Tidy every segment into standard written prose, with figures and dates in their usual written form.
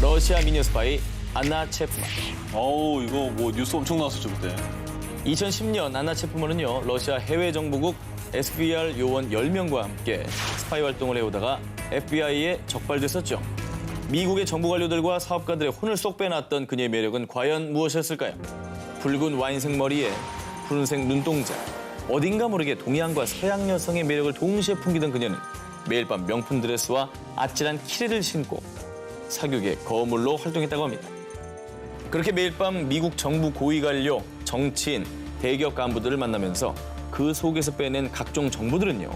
러시아 미녀 스파이 안나 체프만. 어우, 이거 뭐 뉴스 엄청 나왔었죠, 그때. 2010년 안나 체프만은요, 러시아 해외 정보국 SVR 요원 10명과 함께 스파이 활동을 해오다가 FBI에 적발됐었죠. 미국의 정부 관료들과 사업가들의 혼을 쏙 빼놨던 그녀의 매력은 과연 무엇이었을까요? 붉은 와인색 머리에 푸른색 눈동자. 어딘가 모르게 동양과 서양 여성의 매력을 동시에 풍기던 그녀는 매일 밤 명품 드레스와 아찔한 키레를 신고 사교계 거물로 활동했다고 합니다. 그렇게 매일 밤 미국 정부 고위 관료, 정치인, 대기업 간부들을 만나면서 그 속에서 빼낸 각종 정보들은요,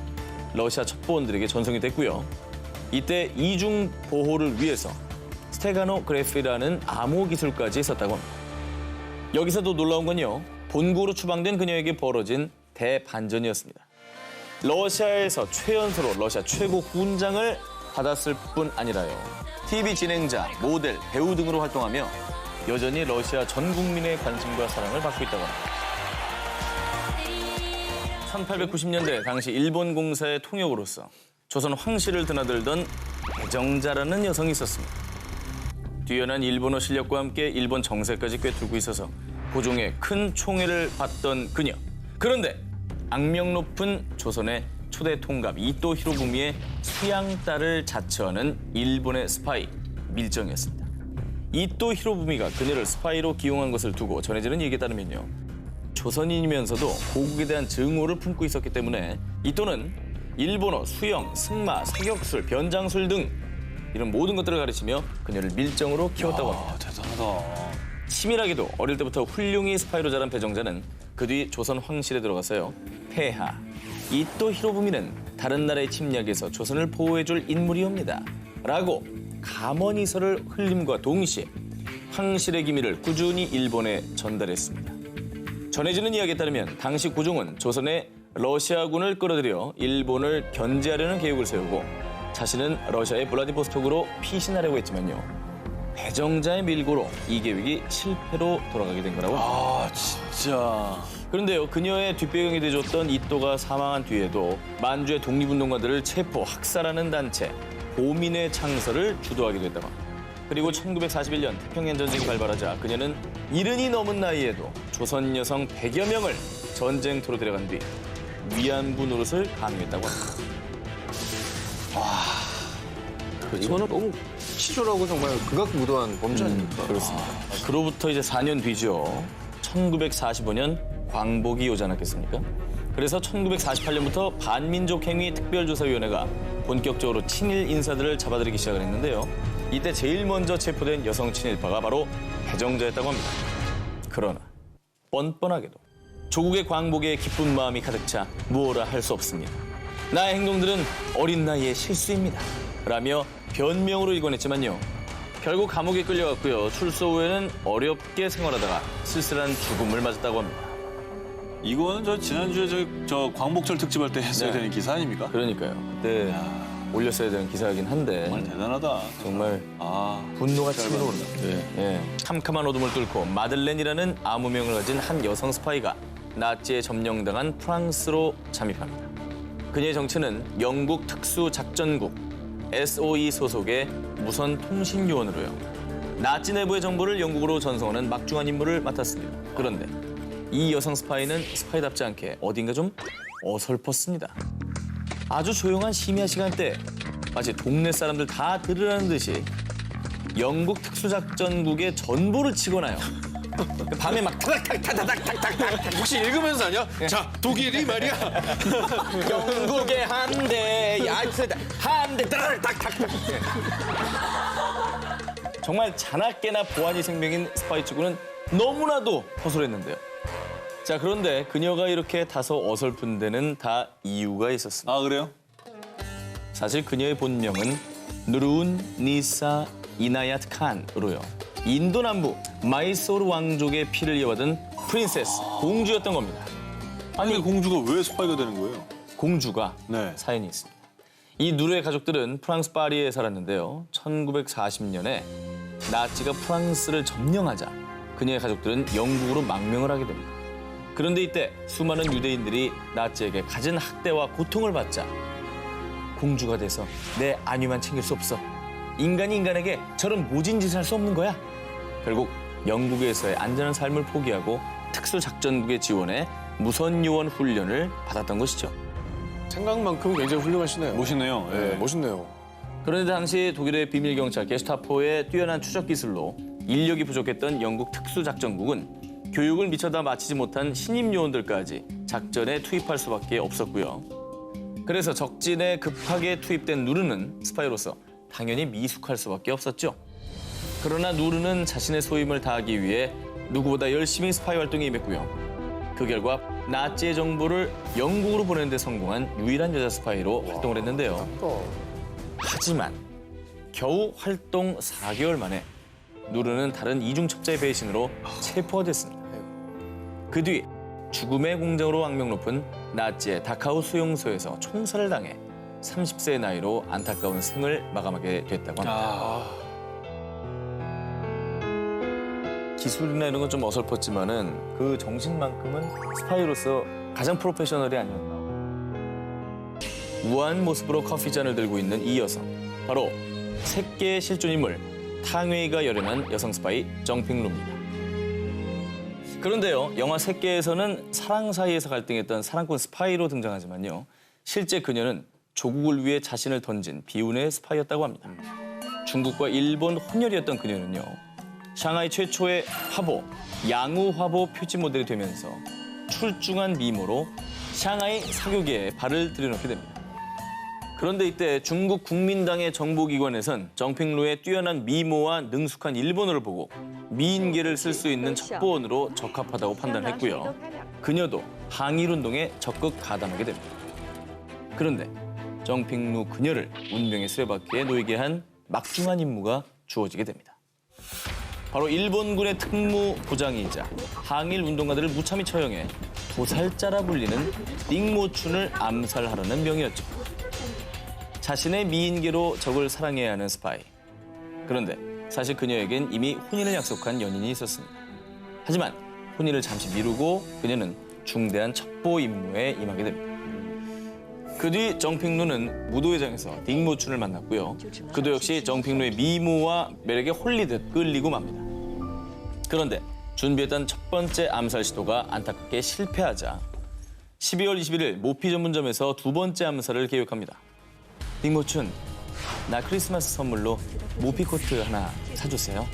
러시아 첩보원들에게 전송이 됐고요. 이때 이중 보호를 위해서 스테가노그래피라는 암호 기술까지 썼다고 합니다. 여기서도 놀라운 건요, 본국으로 추방된 그녀에게 벌어진 대반전이었습니다. 러시아에서 최연소로 러시아 최고 훈장을 받았을 뿐 아니라요, TV 진행자, 모델, 배우 등으로 활동하며 여전히 러시아 전 국민의 관심과 사랑을 받고 있다고 합니다. 1890년대 당시 일본 공사의 통역으로서 조선 황실을 드나들던 배정자라는 여성이 있었습니다. 뛰어난 일본어 실력과 함께 일본 정세까지 꿰뚫고 있어서 고종의 큰 총애를 받던 그녀. 그런데 악명 높은 조선의 초대 통갑 이토 히로부미의 수양딸을 자처하는 일본의 스파이 밀정이었습니다. 이토 히로부미가 그녀를 스파이로 기용한 것을 두고 전해지는 얘기에 따르면요, 조선인이면서도 고국에 대한 증오를 품고 있었기 때문에 이토는 일본어, 수영, 승마, 사격술, 변장술 등 이런 모든 것들을 가르치며 그녀를 밀정으로 키웠다고 합니다. 대단하다. 치밀하게도 어릴 때부터 훌륭히 스파이로 자란 배정자는 그 뒤 조선 황실에 들어가서요, 폐하, 이토 히로부미는 다른 나라의 침략에서 조선을 보호해줄 인물이옵니다 라고 감언이설을 흘림과 동시에 황실의 기밀을 꾸준히 일본에 전달했습니다. 전해지는 이야기에 따르면 당시 고종은 조선의 러시아군을 끌어들여 일본을 견제하려는 계획을 세우고 자신은 러시아의 블라디보스톡으로 피신하려고 했지만요, 배정자의 밀고로 이 계획이 실패로 돌아가게 된 거라고 합니다. 아, 진짜. 그런데요, 그녀의 뒷배경이 돼줬던 이토가 사망한 뒤에도 만주의 독립운동가들을 체포, 학살하는 단체 보민의 창설을 주도하기도 했다고 합니다. 그리고 1941년 태평양 전쟁이 발발하자 그녀는 70이 넘은 나이에도 조선 여성 100여 명을 전쟁터로 데려간 뒤 위안부 노릇을 강요했다고 합니다. 이거는 너무 치졸하고 정말 극악무도한 범죄 아닙니까? 그렇습니다. 그로부터 이제 4년 뒤죠. 1945년 광복이 오지 않았겠습니까? 그래서 1948년부터 반민족행위 특별조사위원회가 본격적으로 친일 인사들을 잡아들이기 시작을 했는데요. 이때 제일 먼저 체포된 여성 친일파가 바로 배정자였다고 합니다. 그러나 뻔뻔하게도 조국의 광복에 기쁜 마음이 가득 차 무엇라 할 수 없습니다. 나의 행동들은 어린 나이의 실수입니다 라며 변명으로 일관했지만요, 결국 감옥에 끌려갔고요. 출소 후에는 어렵게 생활하다가 쓸쓸한 죽음을 맞았다고 합니다. 이거는 저 지난주에 저 광복절 특집할 때 했어야 네. 되는 기사 아닙니까? 그러니까요. 그때 올렸어야 되는 기사이긴 한데 정말 대단하다. 정말 분노가 치밀어 오른다. 예. 캄캄한 어둠을 뚫고 마들렌이라는 암호명을 가진 한 여성 스파이가 나치에 점령당한 프랑스로 잠입합니다. 그녀의 정체는 영국 특수작전국 SOE 소속의 무선 통신요원으로요, 나치 내부의 정보를 영국으로 전송하는 막중한 임무를 맡았습니다. 그런데 이 여성 스파이는 스파이답지 않게 어딘가 좀 어설펐습니다. 아주 조용한 심야 시간대 마치 동네 사람들 다 들으라는 듯이 영국 특수작전국의 전보를 치고나요. 밤에 막 타닥타닥타닥타닥. 혹시 읽으면서 아니야? 자, 독일이 말이야. 영국의 함대 야이트다 함대 따닥닥닥. 정말 자나깨나 보안이 생명인 스파이 치고는 너무나도 허술했는데요. 자, 그런데 그녀가 이렇게 다소 어설픈 데는 다 이유가 있었습니다. 아, 그래요? 사실 그녀의 본명은 누르운 니사 이나얏 칸으로요, 인도 남부 마이소르 왕족의 피를 이어받은 프린세스, 공주였던 겁니다. 아니, 공주가 왜 스파이가 되는 거예요? 공주가 네. 사연이 있습니다. 이 누르의 가족들은 프랑스 파리에 살았는데요. 1940년에 나치가 프랑스를 점령하자 그녀의 가족들은 영국으로 망명을 하게 됩니다. 그런데 이때 수많은 유대인들이 나치에게 갖은 학대와 고통을 받자 공주가 돼서 내 안위만 챙길 수 없어 인간이 인간에게 저런 모진 짓을 할 수 없는 거야. 결국 영국에서의 안전한 삶을 포기하고 특수작전국의 지원에 무선요원 훈련을 받았던 것이죠. 생각만큼 굉장히 훌륭하시네요. 멋있네요. 예. 네, 멋있네요. 그런데 당시 독일의 비밀경찰 게슈타포의 뛰어난 추적 기술로 인력이 부족했던 영국 특수작전국은 교육을 미처 다 마치지 못한 신임 요원들까지 작전에 투입할 수밖에 없었고요. 그래서 적진에 급하게 투입된 누르는 스파이로서 당연히 미숙할 수밖에 없었죠. 그러나 누르는 자신의 소임을 다하기 위해 누구보다 열심히 스파이 활동에 임했고요. 그 결과 나치의 정보를 영국으로 보내는 데 성공한 유일한 여자 스파이로 활동을 했는데요. 하지만 겨우 활동 4개월 만에 누르는 다른 이중첩자의 배신으로 체포가 됐습니다. 그 뒤 죽음의 공장으로 악명 높은 나치의 다카우 수용소에서 총살을 당해 30세의 나이로 안타까운 생을 마감하게 됐다고 합니다. 기술이나 이런 건 좀 어설펐지만은 그 정신만큼은 스파이로서 가장 프로페셔널이 아니었나. 우아한 모습으로 커피잔을 들고 있는 이 여성. 바로 새끼의 실존 인물 탕웨이가 열연한 여성 스파이 정핑루입니다. 그런데요, 영화 새끼에서는 사랑 사이에서 갈등했던 사랑꾼 스파이로 등장하지만요. 실제 그녀는 조국을 위해 자신을 던진 비운의 스파이였다고 합니다. 중국과 일본 혼혈이었던 그녀는요. 샹하이 최초의 화보, 양우 화보 표지 모델이 되면서 출중한 미모로 샹하이 사교계에 발을 들여놓게 됩니다. 그런데 이때 중국 국민당의 정보기관에선 정핑루의 뛰어난 미모와 능숙한 일본어를 보고 미인계를 쓸 수 있는 첩보원으로 적합하다고 판단했고요. 그녀도 항일운동에 적극 가담하게 됩니다. 그런데 정핑루 그녀를 운명의 수레바퀴에 놓이게 한 막중한 임무가 주어지게 됩니다. 바로 일본군의 특무 부장이자 항일 운동가들을 무참히 처형해 도살자라 불리는 띵모춘을 암살하려는 명이었죠. 자신의 미인계로 적을 사랑해야 하는 스파이. 그런데 사실 그녀에겐 이미 혼인을 약속한 연인이 있었습니다. 하지만 혼인을 잠시 미루고 그녀는 중대한 첩보 임무에 임하게 됩니다. 그 뒤 정핑루는 무도회장에서 띵모춘을 만났고요. 그도 역시 정핑루의 미모와 매력에 홀리듯 끌리고 맙니다. 그런데 준비했던 첫 번째 암살 시도가 안타깝게 실패하자 12월 21일 모피 전문점에서 두 번째 암살을 계획합니다. 띵모춘, 나 크리스마스 선물로 모피 코트 하나 사주세요.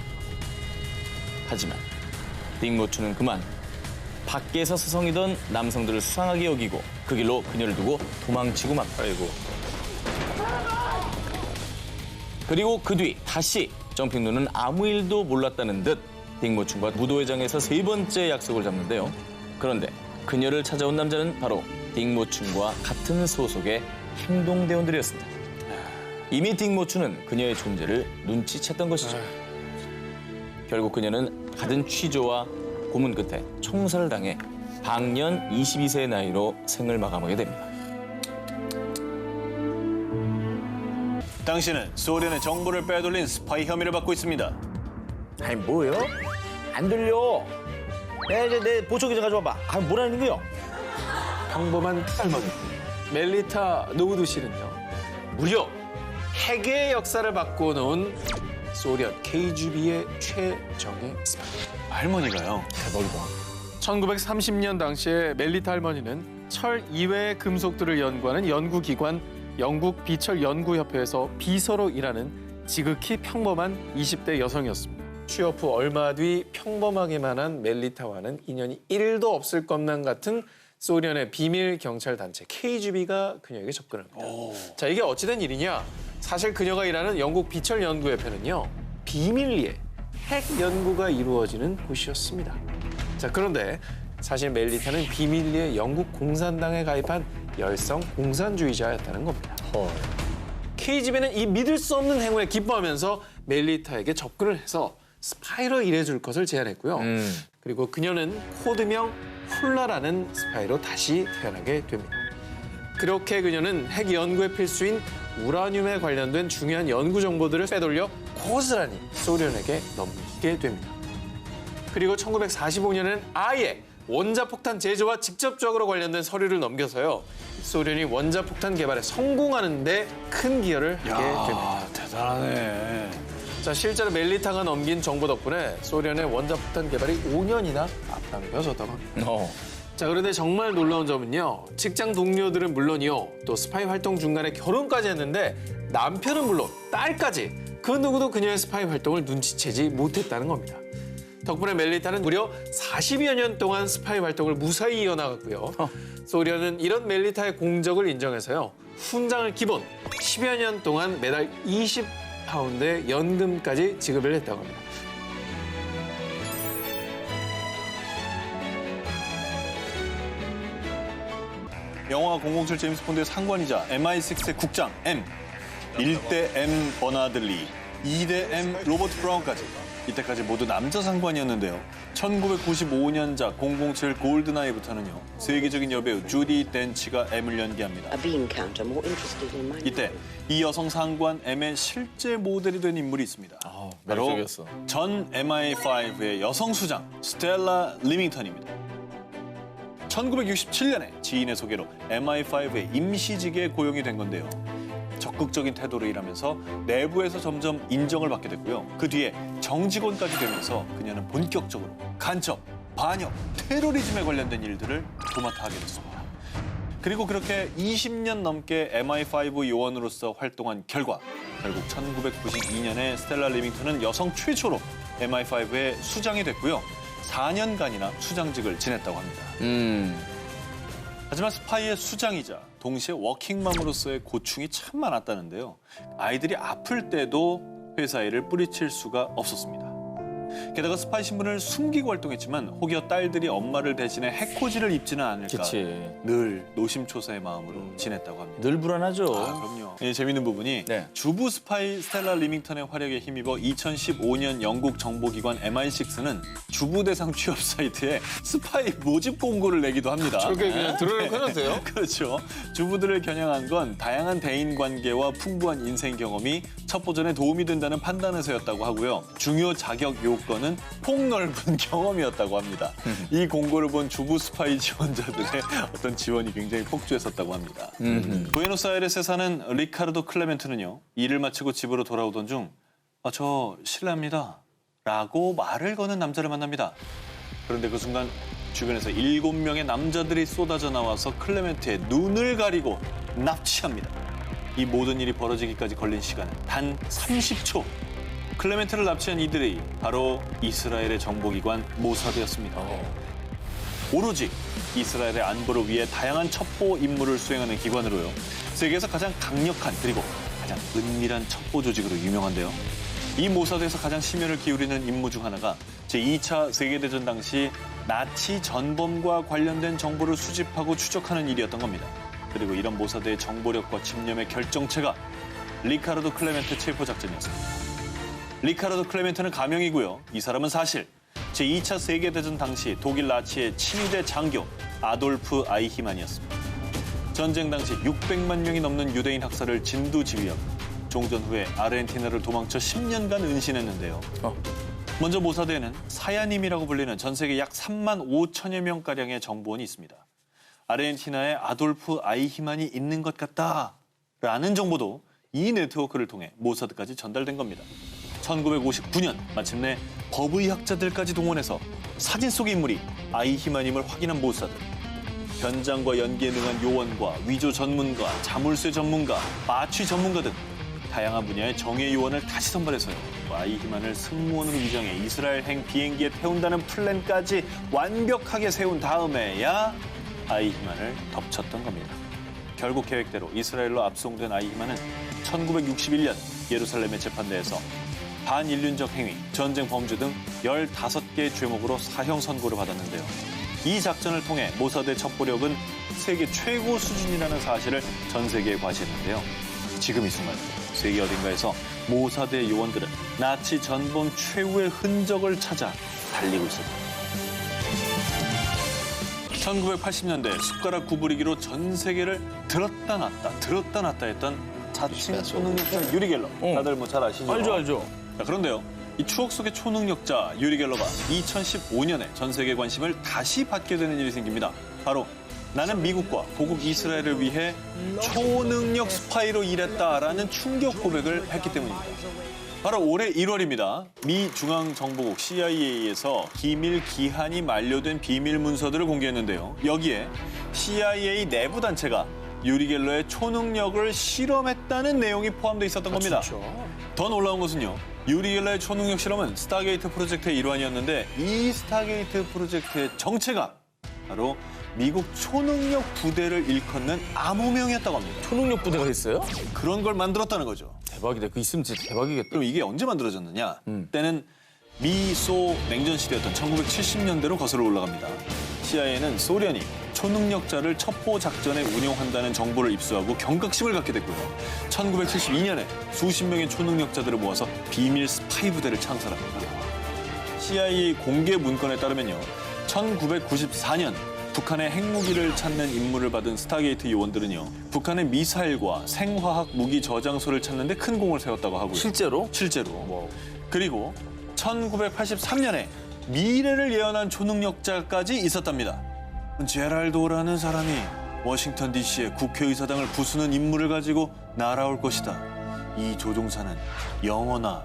하지만 띵모춘은 그만 밖에서 수성이던 남성들을 수상하게 여기고 그 길로 그녀를 두고 도망치고 맙니다. 그리고 그 뒤 다시 정핑루는 아무 일도 몰랐다는 듯 띵모춘과 무도회장에서 세 번째 약속을 잡는데요. 그런데 그녀를 찾아온 남자는 바로 띵모춘과 같은 소속의 행동대원들이었습니다. 이미 띵모춘은 그녀의 존재를 눈치챘던 것이죠. 결국 그녀는 받은 취조와 고문 끝에 총살을 당해 방년 22세의 나이로 생을 마감하게 됩니다. 당신은 소련의 정보를 빼돌린 스파이 혐의를 받고 있습니다. 아니 뭐요? 안 들려. 내 보초기 좀 가져와봐. 아 뭐라는 거요? 평범한 할머니 멜리타 노우드 씨는요. 무려 핵의 역사를 바꿔놓은 소련 KGB의 최정예 스파이. 할머니가요. 1930년 당시에 멜리타 할머니는 철 이외의 금속들을 연구하는 연구기관 영국 비철연구협회에서 비서로 일하는 지극히 평범한 20대 여성이었습니다. 취업 후 얼마 뒤 평범하기만 한 멜리타와는 인연이 1도 없을 것만 같은 소련의 비밀 경찰 단체 KGB가 그녀에게 접근합니다. 자, 이게 어찌된 일이냐? 사실 그녀가 일하는 영국 비철연구협회는요. 비밀리에 핵 연구가 이루어지는 곳이었습니다. 자, 그런데 사실 멜리타는 비밀리에 영국 공산당에 가입한 열성 공산주의자였다는 겁니다. KGB는 이 믿을 수 없는 행운에 기뻐하면서 멜리타에게 접근을 해서 스파이로 일해줄 것을 제안했고요. 그리고 그녀는 코드명 훌라라는 스파이로 다시 태어나게 됩니다. 그렇게 그녀는 핵 연구의 필수인 우라늄에 관련된 중요한 연구 정보들을 빼돌려 고스란히 소련에게 넘기게 됩니다. 그리고 1945년에는 아예 원자폭탄 제조와 직접적으로 관련된 서류를 넘겨서요. 소련이 원자폭탄 개발에 성공하는 데 큰 기여를 하게 됩니다. 아, 대단하네. 자, 실제로 멜리타가 넘긴 정보 덕분에 소련의 원자폭탄 개발이 5년이나 앞당겨졌다고 합니다. 자, 그런데 정말 놀라운 점은요. 직장 동료들은 물론이요. 또 스파이 활동 중간에 결혼까지 했는데 남편은 물론 딸까지 그 누구도 그녀의 스파이 활동을 눈치채지 못했다는 겁니다. 덕분에 멜리타는 무려 40여 년 동안 스파이 활동을 무사히 이어나갔고요. 소련은 이런 멜리타의 공적을 인정해서요. 훈장을 기본 10여 년 동안 매달 20파운드의 연금까지 지급을 했다고 합니다. 영화 007 제임스 본드의 상관이자 MI6의 국장 M, 1대 M 버나들리, 2대 M 로버트 브라운까지 이때까지 모두 남자 상관이었는데요. 1995년작 007 골드나이부터는요. 세계적인 여배우 주디 덴치가 M을 연기합니다. A bean counter more interested in my 이때 이 여성 상관 M의 실제 모델이 된 인물이 있습니다. 바로 매력적이었어. 전 MI5의 여성 수장 스텔라 리밍턴입니다. 1967년에 지인의 소개로 MI5의 임시직에 고용이 된 건데요. 적극적인 태도로 일하면서 내부에서 점점 인정을 받게 됐고요. 그 뒤에 정직원까지 되면서 그녀는 본격적으로 간첩, 반역, 테러리즘에 관련된 일들을 도맡아 하게 됐습니다. 그리고 그렇게 20년 넘게 MI5 요원으로서 활동한 결과 결국 1992년에 스텔라 리밍턴은 여성 최초로 MI5의 수장이 됐고요. 4년간이나 수장직을 지냈다고 합니다. 하지만 스파이의 수장이자 동시에 워킹맘으로서의 고충이 참 많았다는데요. 아이들이 아플 때도 회사 일을 뿌리칠 수가 없었습니다. 게다가 스파이 신분을 숨기고 활동했지만 혹여 딸들이 엄마를 대신해 해코지를 입지는 않을까 그치. 늘 노심초사의 마음으로 지냈다고 합니다. 늘 불안하죠. 그럼요. 재밌는 부분이 네. 주부 스파이 스텔라 리밍턴의 활약에 힘입어 2015년 영국 정보기관 MI6는 주부 대상 취업 사이트에 스파이 모집 공고를 내기도 합니다. 저게 그냥 들어놓고 해놨어요? 그렇죠. 주부들을 겨냥한 건 다양한 대인 관계와 풍부한 인생 경험이 첩보전에 도움이 된다는 판단에서였다고 하고요. 중요 자격 요건은 폭넓은 경험이었다고 합니다. 이 공고를 본 주부 스파이 지원자들의 어떤 지원이 굉장히 폭주했었다고 합니다. 부에노스아이레스에 사는 리카르도 클레멘트는요. 일을 마치고 집으로 돌아오던 중 저 실례합니다. 라고 말을 거는 남자를 만납니다. 그런데 그 순간 주변에서 7명의 남자들이 쏟아져 나와서 클레멘트의 눈을 가리고 납치합니다. 이 모든 일이 벌어지기까지 걸린 시간은 단 30초. 클레멘트를 납치한 이들이 바로 이스라엘의 정보기관 모사드였습니다. 오로지 이스라엘의 안보를 위해 다양한 첩보 임무를 수행하는 기관으로요. 세계에서 가장 강력한 그리고 가장 은밀한 첩보 조직으로 유명한데요. 이 모사드에서 가장 심혈을 기울이는 임무 중 하나가 제2차 세계대전 당시 나치 전범과 관련된 정보를 수집하고 추적하는 일이었던 겁니다. 그리고 이런 모사드의 정보력과 집념의 결정체가 리카르도 클레멘트 체포작전이었습니다. 리카르도 클레멘트는 가명이고요. 이 사람은 사실 제2차 세계대전 당시 독일 나치의 친위대 장교 아돌프 아이히만이었습니다. 전쟁 당시 600만 명이 넘는 유대인 학살을 진두지휘하고 종전 후에 아르헨티나를 도망쳐 10년간 은신했는데요. 먼저 모사드에는 사야님이라고 불리는 전 세계 약 3만 5천여 명가량의 정보원이 있습니다. 아르헨티나에 아돌프 아이히만이 있는 것 같다라는 정보도 이 네트워크를 통해 모사드까지 전달된 겁니다. 1959년 마침내 법의학자들까지 동원해서 사진 속의 인물이 아이히만임을 확인한 모사드. 현장과 연기에 능한 요원과 위조 전문가, 자물쇠 전문가, 마취 전문가 등 다양한 분야의 정예 요원을 다시 선발해서요. 아이히만을 승무원으로 위장해 이스라엘행 비행기에 태운다는 플랜까지 완벽하게 세운 다음에야 아이히만을 덮쳤던 겁니다. 결국 계획대로 이스라엘로 압송된 아이히만은 1961년 예루살렘의 재판대에서 반인륜적 행위, 전쟁 범죄 등 15개의 죄목으로 사형 선고를 받았는데요. 이 작전을 통해 모사드의 첩보력은 세계 최고 수준이라는 사실을 전 세계에 과시했는데요. 지금 이 순간 세계 어딘가에서 모사드의 요원들은 나치 전범 최후의 흔적을 찾아 달리고 있습니다. 1980년대 숟가락 구부리기로 전 세계를 들었다 놨다 했던 자칭 초능력자 유리 갤러. 다들 뭐 잘 아시죠? 알죠. 자, 그런데요. 이 추억 속의 초능력자 유리 갤러가 2015년에 전 세계 관심을 다시 받게 되는 일이 생깁니다. 바로 나는 미국과 고국 이스라엘을 위해 초능력 스파이로 일했다라는 충격 고백을 했기 때문입니다. 바로 올해 1월입니다. 미 중앙정보국 CIA에서 기밀 기한이 만료된 비밀 문서들을 공개했는데요. 여기에 CIA 내부 단체가 유리 갤러의 초능력을 실험했다는 내용이 포함되어 있었던 겁니다. 더 놀라운 것은요. 유리 갤러의 초능력 실험은 스타게이트 프로젝트의 일환이었는데 이 스타게이트 프로젝트의 정체가 바로 미국 초능력 부대를 일컫는 암호명이었다고 합니다. 초능력 부대가 있어요? 그런 걸 만들었다는 거죠. 대박이다. 그 있으면 진짜 대박이겠다. 그럼 이게 언제 만들어졌느냐? 때는 미소 냉전 시대였던 1970년대로 거슬러 올라갑니다. CIA는 소련이 초능력자를 첩보 작전에 운용한다는 정보를 입수하고 경각심을 갖게 됐고요. 1972년에 수십 명의 초능력자들을 모아서 비밀 스파이 부대를 창설합니다. CIA 공개 문건에 따르면요. 1994년 북한의 핵무기를 찾는 임무를 받은 스타게이트 요원들은요. 북한의 미사일과 생화학 무기 저장소를 찾는 데 큰 공을 세웠다고 하고요. 실제로? 실제로. 그리고 1983년에 미래를 예언한 초능력자까지 있었답니다. 제랄도라는 사람이 워싱턴 DC의 국회의사당을 부수는 임무를 가지고 날아올 것이다. 이 조종사는 영어나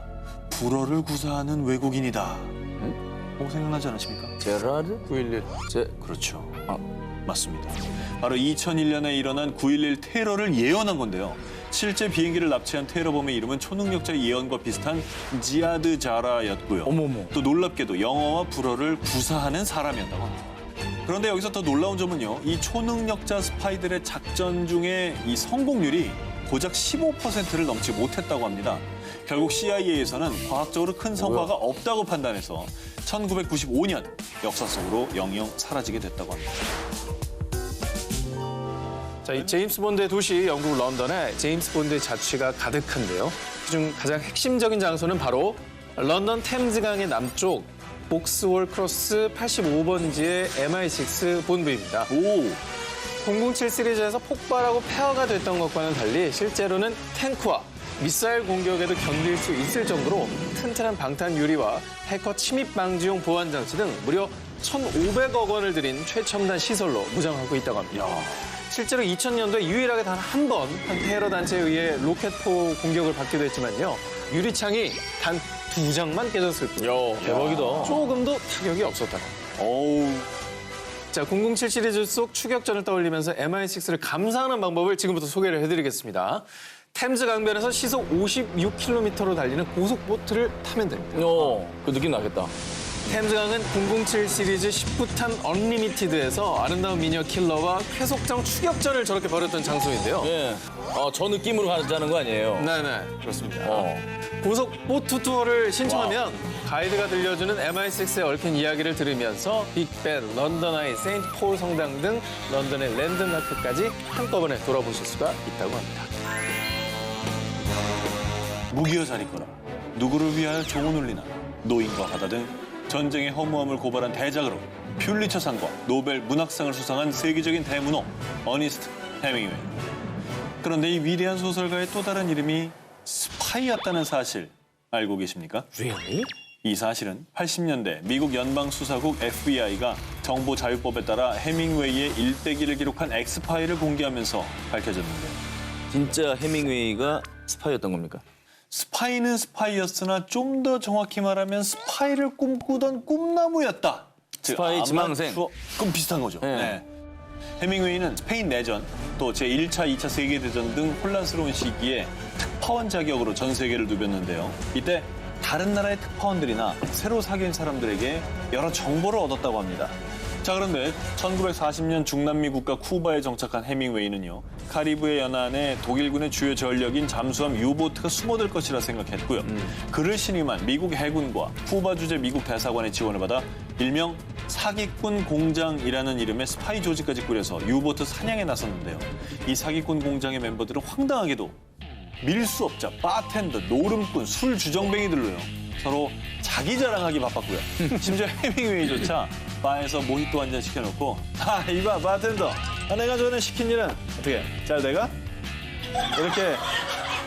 불어를 구사하는 외국인이다. 생각나지 않으십니까? 제라드? 911. 그렇죠. 맞습니다. 바로 2001년에 일어난 9.11 테러를 예언한 건데요. 실제 비행기를 납치한 테러범의 이름은 초능력자의 예언과 비슷한 지아드 자라였고요. 어머머. 또 놀랍게도 영어와 불어를 구사하는 사람이었다고 합니다. 그런데 여기서 더 놀라운 점은요. 이 초능력자 스파이들의 작전 중에 이 성공률이 고작 15%를 넘지 못했다고 합니다. 결국 CIA에서는 과학적으로 큰 성과가 없다고 판단해서 1995년 역사 속으로 영영 사라지게 됐다고 합니다. 자, 이 제임스 본드의 도시 영국 런던에 제임스 본드의 자취가 가득한데요. 그중 가장 핵심적인 장소는 바로 런던 템즈강의 남쪽 복스월 크로스 85번지의 MI6 본부입니다. 007 시리즈에서 폭발하고 폐허가 됐던 것과는 달리 실제로는 탱크와 미사일 공격에도 견딜 수 있을 정도로 튼튼한 방탄 유리와 해커 침입 방지용 보안 장치 등 무려 1,500억 원을 들인 최첨단 시설로 무장하고 있다고 합니다. 실제로 2000년도에 유일하게 단 한 번 한 테러 단체에 의해 로켓포 공격을 받기도 했지만요. 유리창이 단 2장만 깨졌을 뿐. 대박이다. 조금도 타격이 없었다고 합니다. 자, 007 시리즈 속 추격전을 떠올리면서 MI6를 감상하는 방법을 지금부터 소개를 해드리겠습니다. 템즈 강변에서 시속 56km로 달리는 고속보트를 타면 됩니다. 그 느낌 나겠다. 템즈강은 007 시리즈 19탄 언리미티드에서 아름다운 미녀 킬러와 쾌속장 추격전을 저렇게 벌였던 장소인데요. 예. 저 느낌으로 가자는 거 아니에요? 네네, 그렇습니다. 고속 보트 투어를 신청하면 가이드가 들려주는 MI6에 얽힌 이야기를 들으면서 빅벤, 런던 아이, 세인트 폴 성당 등 런던의 랜드마크까지 한꺼번에 돌아보실 수가 있다고 합니다. 무기여 잘 있거라. 누구를 위하여 종을 울리나. 노인과 바다 등 전쟁의 허무함을 고발한 대작으로 퓰리처상과 노벨 문학상을 수상한 세계적인 대문호 어니스트 해밍웨이. 그런데 이 위대한 소설가의 또 다른 이름이 스파이였다는 사실 알고 계십니까? Really? 이 사실은 80년대 미국 연방수사국 FBI가 정보자유법에 따라 해밍웨이의 일대기를 기록한 엑스파일을 공개하면서 밝혀졌는데요. 진짜 해밍웨이가 스파이였던 겁니까? 스파이는 스파이였으나 좀 더 정확히 말하면 스파이를 꿈꾸던 꿈나무였다. 스파이 지망생. 그럼 비슷한 거죠. 네. 네. 해밍웨이는 스페인 내전, 또 제1차, 2차 세계대전 등 혼란스러운 시기에 특파원 자격으로 전 세계를 누볐는데요. 이때 다른 나라의 특파원들이나 새로 사귄 사람들에게 여러 정보를 얻었다고 합니다. 자, 그런데 1940년 중남미 국가 쿠바에 정착한 해밍웨이는요. 카리브해 연안에 독일군의 주요 전력인 잠수함 유보트가 숨어들 것이라 생각했고요. 그를 신임한 미국 해군과 쿠바 주재 미국 대사관의 지원을 받아 일명 사기꾼 공장이라는 이름의 스파이 조직까지 꾸려서 유보트 사냥에 나섰는데요. 이 사기꾼 공장의 멤버들은 황당하게도 밀수업자, 바텐더, 노름꾼, 술 주정뱅이들로요. 서로 자기 자랑하기 바빴고요. 심지어 해밍웨이조차 바에서 모히또 한 잔 시켜놓고 이봐 바텐더, 내가 전에 시킨 일은 어떻게 잘 돼가? 이렇게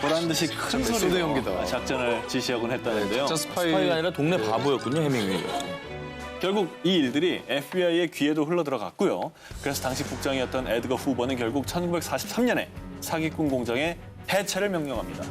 보란 듯이 큰 소대 소리로 연기다. 작전을 지시하곤 했다는데요. 진짜 스파이가 아니라 동네 바보였군요, 해밍웨이가. 결국 이 일들이 FBI의 귀에도 흘러들어갔고요. 그래서 당시 국장이었던 에드거 후버는 결국 1943년에 사기꾼 공장의 해체를 명령합니다.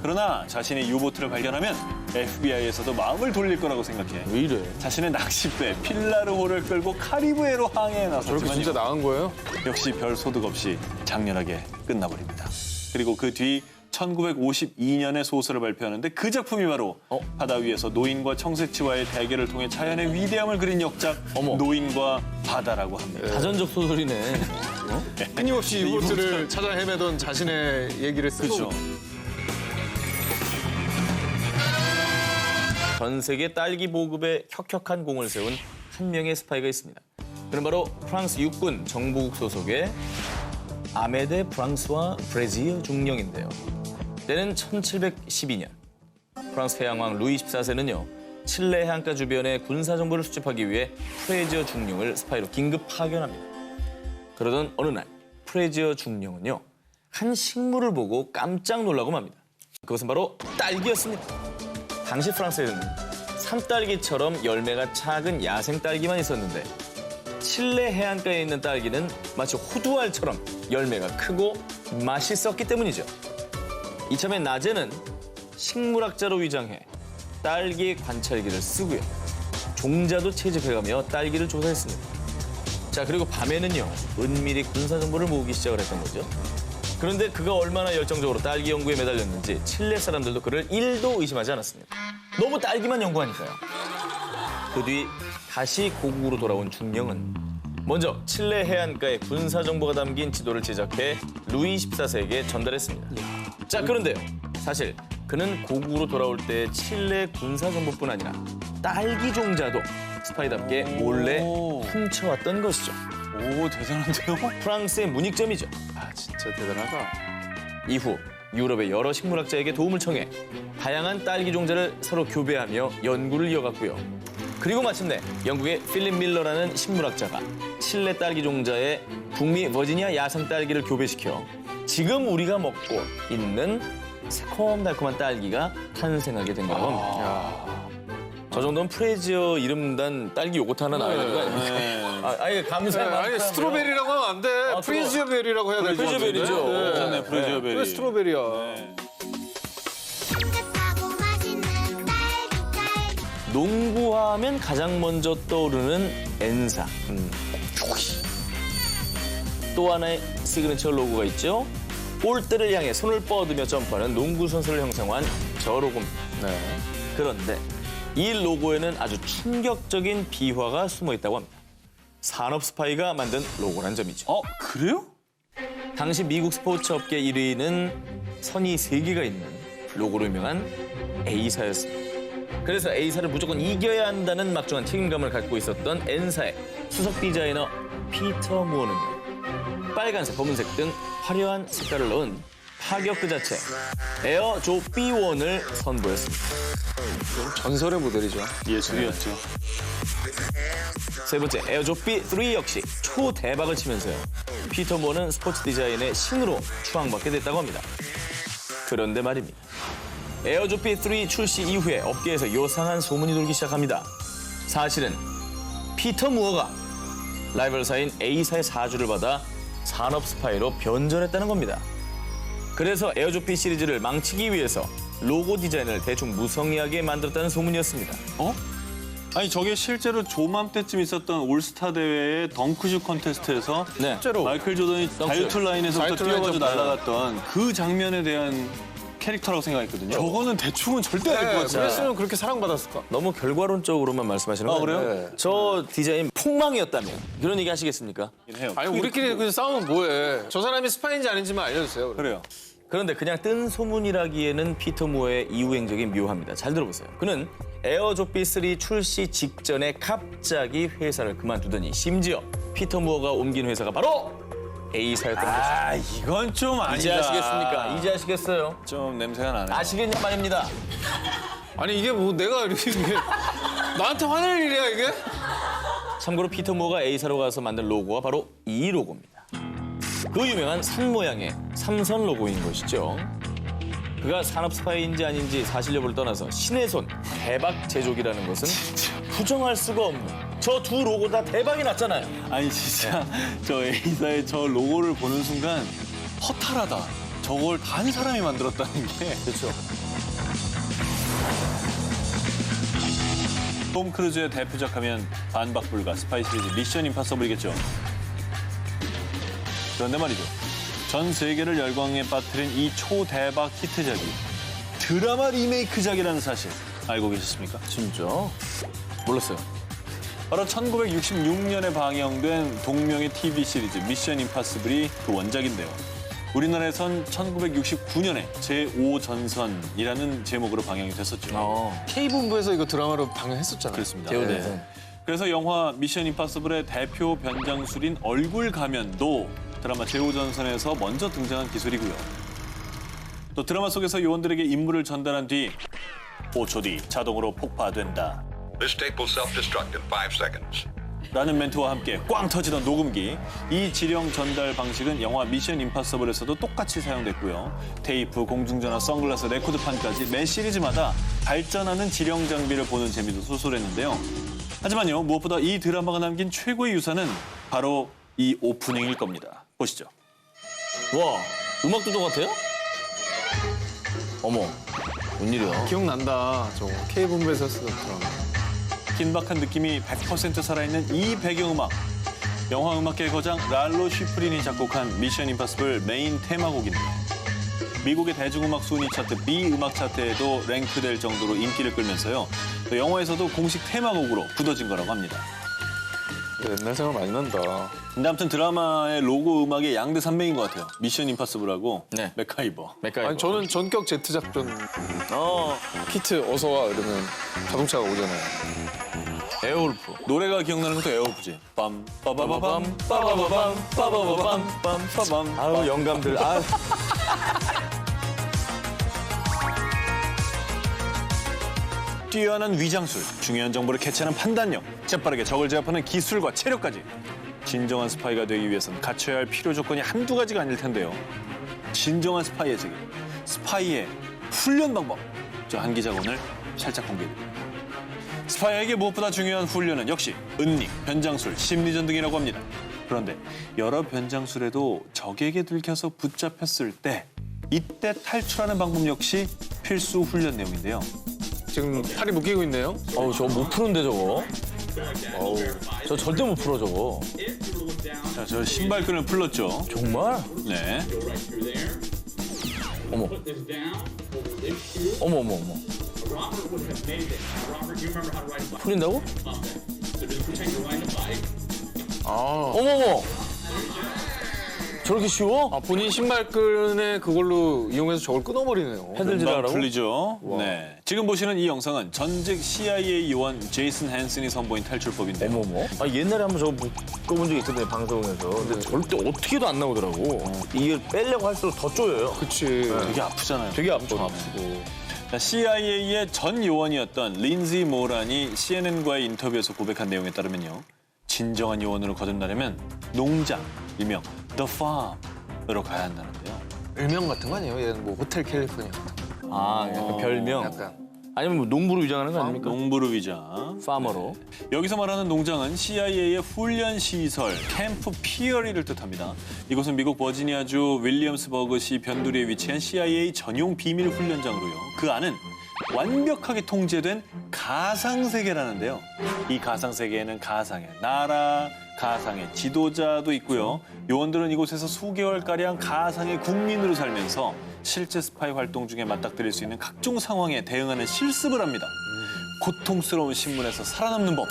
그러나 자신이 유보트를 발견하면 FBI에서도 마음을 돌릴 거라고 생각해 왜 이래? 자신의 낚싯배 필라르호를 끌고 카리브해로 항해에 저렇게 나섰지만 진짜 나간 거예요? 역시 별 소득 없이 장렬하게 끝나버립니다. 그리고 그 뒤 1952년에 소설을 발표하는데 그 작품이 바로 바다 위에서 노인과 청새치와의 대결을 통해 자연의 위대함을 그린 역작 어머. 노인과 바다라고 합니다. 자전적 소설이네. 끊임없이 유보트를 찾아 헤매던 자신의 얘기를 쓰고 그렇죠. 전 세계 딸기 보급에 혁혁한 공을 세운 한 명의 스파이가 있습니다. 그는 바로 프랑스 육군 정보국 소속의 아메데 프랑스와 브레지어 중령인데요. 때는 1712년 프랑스 해양왕 루이 14세는요. 칠레 해안가 주변의 군사 정보를 수집하기 위해 프레지어 중령을 스파이로 긴급 파견합니다. 그러던 어느 날 프레지어 중령은요. 한 식물을 보고 깜짝 놀라고 맙니다. 그것은 바로 딸기였습니다. 당시 프랑스에는 산딸기처럼 열매가 작은 야생 딸기만 있었는데 칠레 해안가에 있는 딸기는 마치 호두알처럼 열매가 크고 맛있었기 때문이죠. 이참에 낮에는 식물학자로 위장해 딸기 관찰기를 쓰고요. 종자도 채집해가며 딸기를 조사했습니다. 자, 그리고 밤에는요. 은밀히 군사 정보를 모으기 시작을 했던 거죠. 그런데 그가 얼마나 열정적으로 딸기 연구에 매달렸는지 칠레 사람들도 그를 1도 의심하지 않았습니다. 너무 딸기만 연구하니까요. 그 뒤 다시 고국으로 돌아온 중령은 먼저 칠레 해안가의 군사 정보가 담긴 지도를 제작해 루이 14세에게 전달했습니다. 자, 그런데요. 사실 그는 고국으로 돌아올 때 칠레 군사 정보뿐 아니라 딸기 종자도 스파이답게 몰래 훔쳐왔던 것이죠. 오, 대단한데요? 프랑스의 문익점이죠. 아 진짜 대단하다. 이후 유럽의 여러 식물학자에게 도움을 청해 다양한 딸기 종자를 서로 교배하며 연구를 이어갔고요. 그리고 마침내 영국의 필립 밀러라는 식물학자가 칠레 딸기 종자에 북미 버지니아 야생 딸기를 교배시켜 지금 우리가 먹고 있는 새콤달콤한 딸기가 탄생하게 된 거라고 합니다. 저 정도면 프레지어 이름단 딸기 요거트 하나 나와야 되는 거 아닙니까? 네. 아니, 감사히 아니 스트로베리라고 하면 안 돼. 프리지어 베리라고 해야 될 것 같은데. 프리지어 베리죠. 네. 괜찮네, 프레지어베리. 왜 스트로베리야? 따뜻하고 맛있는 딸기 농구하면 가장 먼저 떠오르는 N사. 또 하나의 시그니처 로고가 있죠. 골대를 향해 손을 뻗으며 점프하는 농구 선수를 형상화한 저 로고입니다. 네. 그런데 이 로고에는 아주 충격적인 비화가 숨어 있다고 합니다. 산업 스파이가 만든 로고란 점이죠. 그래요? 당시 미국 스포츠 업계 1위는 선이 3개가 있는 로고로 유명한 A사였습니다. 그래서 A사를 무조건 이겨야 한다는 막중한 책임감을 갖고 있었던 N사의 수석 디자이너 피터 무어는요. 빨간색, 검은색 등 화려한 색깔을 넣은 파격 그 자체 에어조 B1을 선보였습니다. 전설의 모델이죠. 예술이었죠. 세 번째 에어조 B3 역시 초대박을 치면서요. 피터 무어는 스포츠 디자인의 신으로 추앙받게 됐다고 합니다. 그런데 말입니다. 에어조 B3 출시 이후에 업계에서 요상한 소문이 돌기 시작합니다. 사실은 피터 무어가 라이벌사인 A사의 사주를 받아 산업 스파이로 변절했다는 겁니다. 그래서 에어조 B 시리즈를 망치기 위해서 로고 디자인을 대충 무성의하게 만들었다는 소문이었습니다. 아니 저게 실제로 조맘때쯤 있었던 올스타 대회의 덩크슛 컨테스트에서 네. 실제로 마이클 조던이 다이어트 라인에서부터 다이어트 라인 뛰어가지고 점프. 날아갔던 그 장면에 대한 캐릭터라고 생각했거든요. 저거는 대충은 절대 알 것 같아요. 그랬으면 그렇게 사랑받았을까? 너무 결과론적으로만 말씀하시는 아, 거예요? 그래요? 네. 저 디자인 폭망이었다면 그런 얘기 하시겠습니까? 해요. 아니 우리끼리 그 싸우면 뭐해? 저 사람이 스파인지 아닌지만 알려주세요. 그래요. 그런데 그냥 뜬 소문이라기에는 피터 무어의 이후 행적이 묘합니다. 잘 들어보세요. 그는 에어조 B3 출시 직전에 갑자기 회사를 그만두더니 심지어 피터 무어가 옮긴 회사가 바로 A사였던 거죠. 이건 좀 아니다. 이제 아시겠습니까? 이제 아시겠어요? 좀 냄새가 나네. 아시겠냐 말입니다. 아니 이게 뭐 내가 이렇게 나한테 화낼 일이야 이게? 참고로 피터 무어가 A사로 가서 만든 로고가 바로 이 로고입니다. 그 유명한 산 모양의 삼선 로고인 것이죠. 그가 산업 스파이인지 아닌지 사실 여부를 떠나서 신의 손 대박 제조기라는 것은 부정할 수가 없는 저 두 로고 다 대박이 났잖아요. 아니 진짜 저 A사의 저 로고를 보는 순간 허탈하다. 저걸 단 사람이 만들었다는 게. 그렇죠. 톰 크루즈의 대표작 하면 반박불가 스파이 시리즈 미션 임파서블이겠죠. 그런데 말이죠. 전 세계를 열광에 빠뜨린 이 초대박 히트작이 드라마 리메이크작이라는 사실 알고 계셨습니까? 진짜? 몰랐어요. 바로 1966년에 방영된 동명의 TV 시리즈 미션 임파서블이 그 원작인데요. 우리나라에선 1969년에 제5전선이라는 제목으로 방영이 됐었죠. K본부에서 이거 드라마로 방영했었잖아요. 그렇습니다. 대우대에서. 그래서 영화 미션 임파서블의 대표 변장술인 얼굴 가면도 드라마 제5전선에서 먼저 등장한 기술이고요. 또 드라마 속에서 요원들에게 임무를 전달한 뒤 5초 뒤 자동으로 폭파된다. This tape will self-destruct in 5 seconds. 라는 멘트와 함께 꽝 터지던 녹음기. 이 지령 전달 방식은 영화 미션 임파서블에서도 똑같이 사용됐고요. 테이프, 공중전화, 선글라스, 레코드판까지 매 시리즈마다 발전하는 지령 장비를 보는 재미도 쏠쏠했는데요. 하지만요, 무엇보다 이 드라마가 남긴 최고의 유산은 바로 이 오프닝일 겁니다. 보시죠. 와, 음악도 똑같아요? 어머, 웬일이야. 기억난다. 저 K본부에서 쓰던 드라마. 긴박한 느낌이 100% 살아있는 이 배경음악. 영화 음악계의 거장 랄로 쉬프린이 작곡한 미션 임파서블 메인 테마곡인데요. 미국의 대중음악 순위 차트 B 음악 차트에도 랭크될 정도로 인기를 끌면서요. 또 영화에서도 공식 테마곡으로 굳어진 거라고 합니다. 옛날 생각 많이 난다. 근데 아무튼 드라마의 로고 음악의 양대 산맥인 것 같아요. 미션 임파서블하고 네. 맥가이버. 맥가이버. 아니 저는 전격 제트 작전 어, 키트 어서 와 이러면 자동차가 오잖아요. 에어울프. 노래가 기억나는 것도 에어오프지. 빰 빠바바밤 빠바바밤, 빠바바밤, 빰, 빠밤. 아우, 영감들. 아, 뛰어난 위장술, 중요한 정보를 캐치하는 판단력, 재빠르게 적을 제압하는 기술과 체력까지. 진정한 스파이가 되기 위해선 갖춰야 할 필요 조건이 한두 가지가 아닐 텐데요. 진정한 스파이의 세계, 스파이의 훈련 방법. 저 한 기자가 오늘 살짝 공개해드립니다. 스파이에게 무엇보다 중요한 훈련은 역시 은닉, 변장술, 심리전 등이라고 합니다. 그런데 여러 변장술에도 적에게 들켜서 붙잡혔을 때 이때 탈출하는 방법 역시 필수 훈련 내용인데요. 지금 팔이 묶이고 있네요. 어우, 저거 못 푸는데, 저거. 어우, 저 절대 못 풀어, 저거. 자, 저 신발끈을 풀렀죠. 정말? 네. 어머. 어머, 어머, 어머. 풀린다고? 어머머! 저렇게 쉬워? 아, 본인 신발끈에 그걸로 이용해서 저걸 끊어버리네요. 핸들질 금방 하라고? 풀리죠. 네. 지금 보시는 이 영상은 전직 CIA 요원 제이슨 헨슨이 선보인 탈출법인데요. 어머머. 아, 옛날에 한번 저거 꺼본 적이 있었는데, 방송에서. 근데 절대 어떻게도 안 나오더라고. 이걸 빼려고 할수록 더 쪼여요. 그치. 되게 아프잖아요. 되게 아프고. 자, CIA의 전 요원이었던 린지 모란이 CNN과의 인터뷰에서 고백한 내용에 따르면요. 진정한 요원으로 거듭나려면 농장, 일명 The Farm으로 가야 한다는데요. 별명 같은 거 아니에요? 얘는 뭐 호텔 캘리포니아 같은 거. 아, 약간 별명. 약간. 아니면 뭐 농부로 위장하는 거 아닙니까? 농부르 위장. 파머로. 여기서 말하는 농장은 CIA의 훈련 시설, 캠프 피어리를 뜻합니다. 이곳은 미국 버지니아주 윌리엄스버그시 변두리에 위치한 CIA 전용 비밀 훈련장으로요. 그 안은 완벽하게 통제된 가상세계라는데요. 이 가상세계에는 가상의 나라, 가상의 지도자도 있고요. 요원들은 이곳에서 수개월가량 가상의 국민으로 살면서 실제 스파이 활동 중에 맞닥뜨릴 수 있는 각종 상황에 대응하는 실습을 합니다. 고통스러운 신문에서 살아남는 법,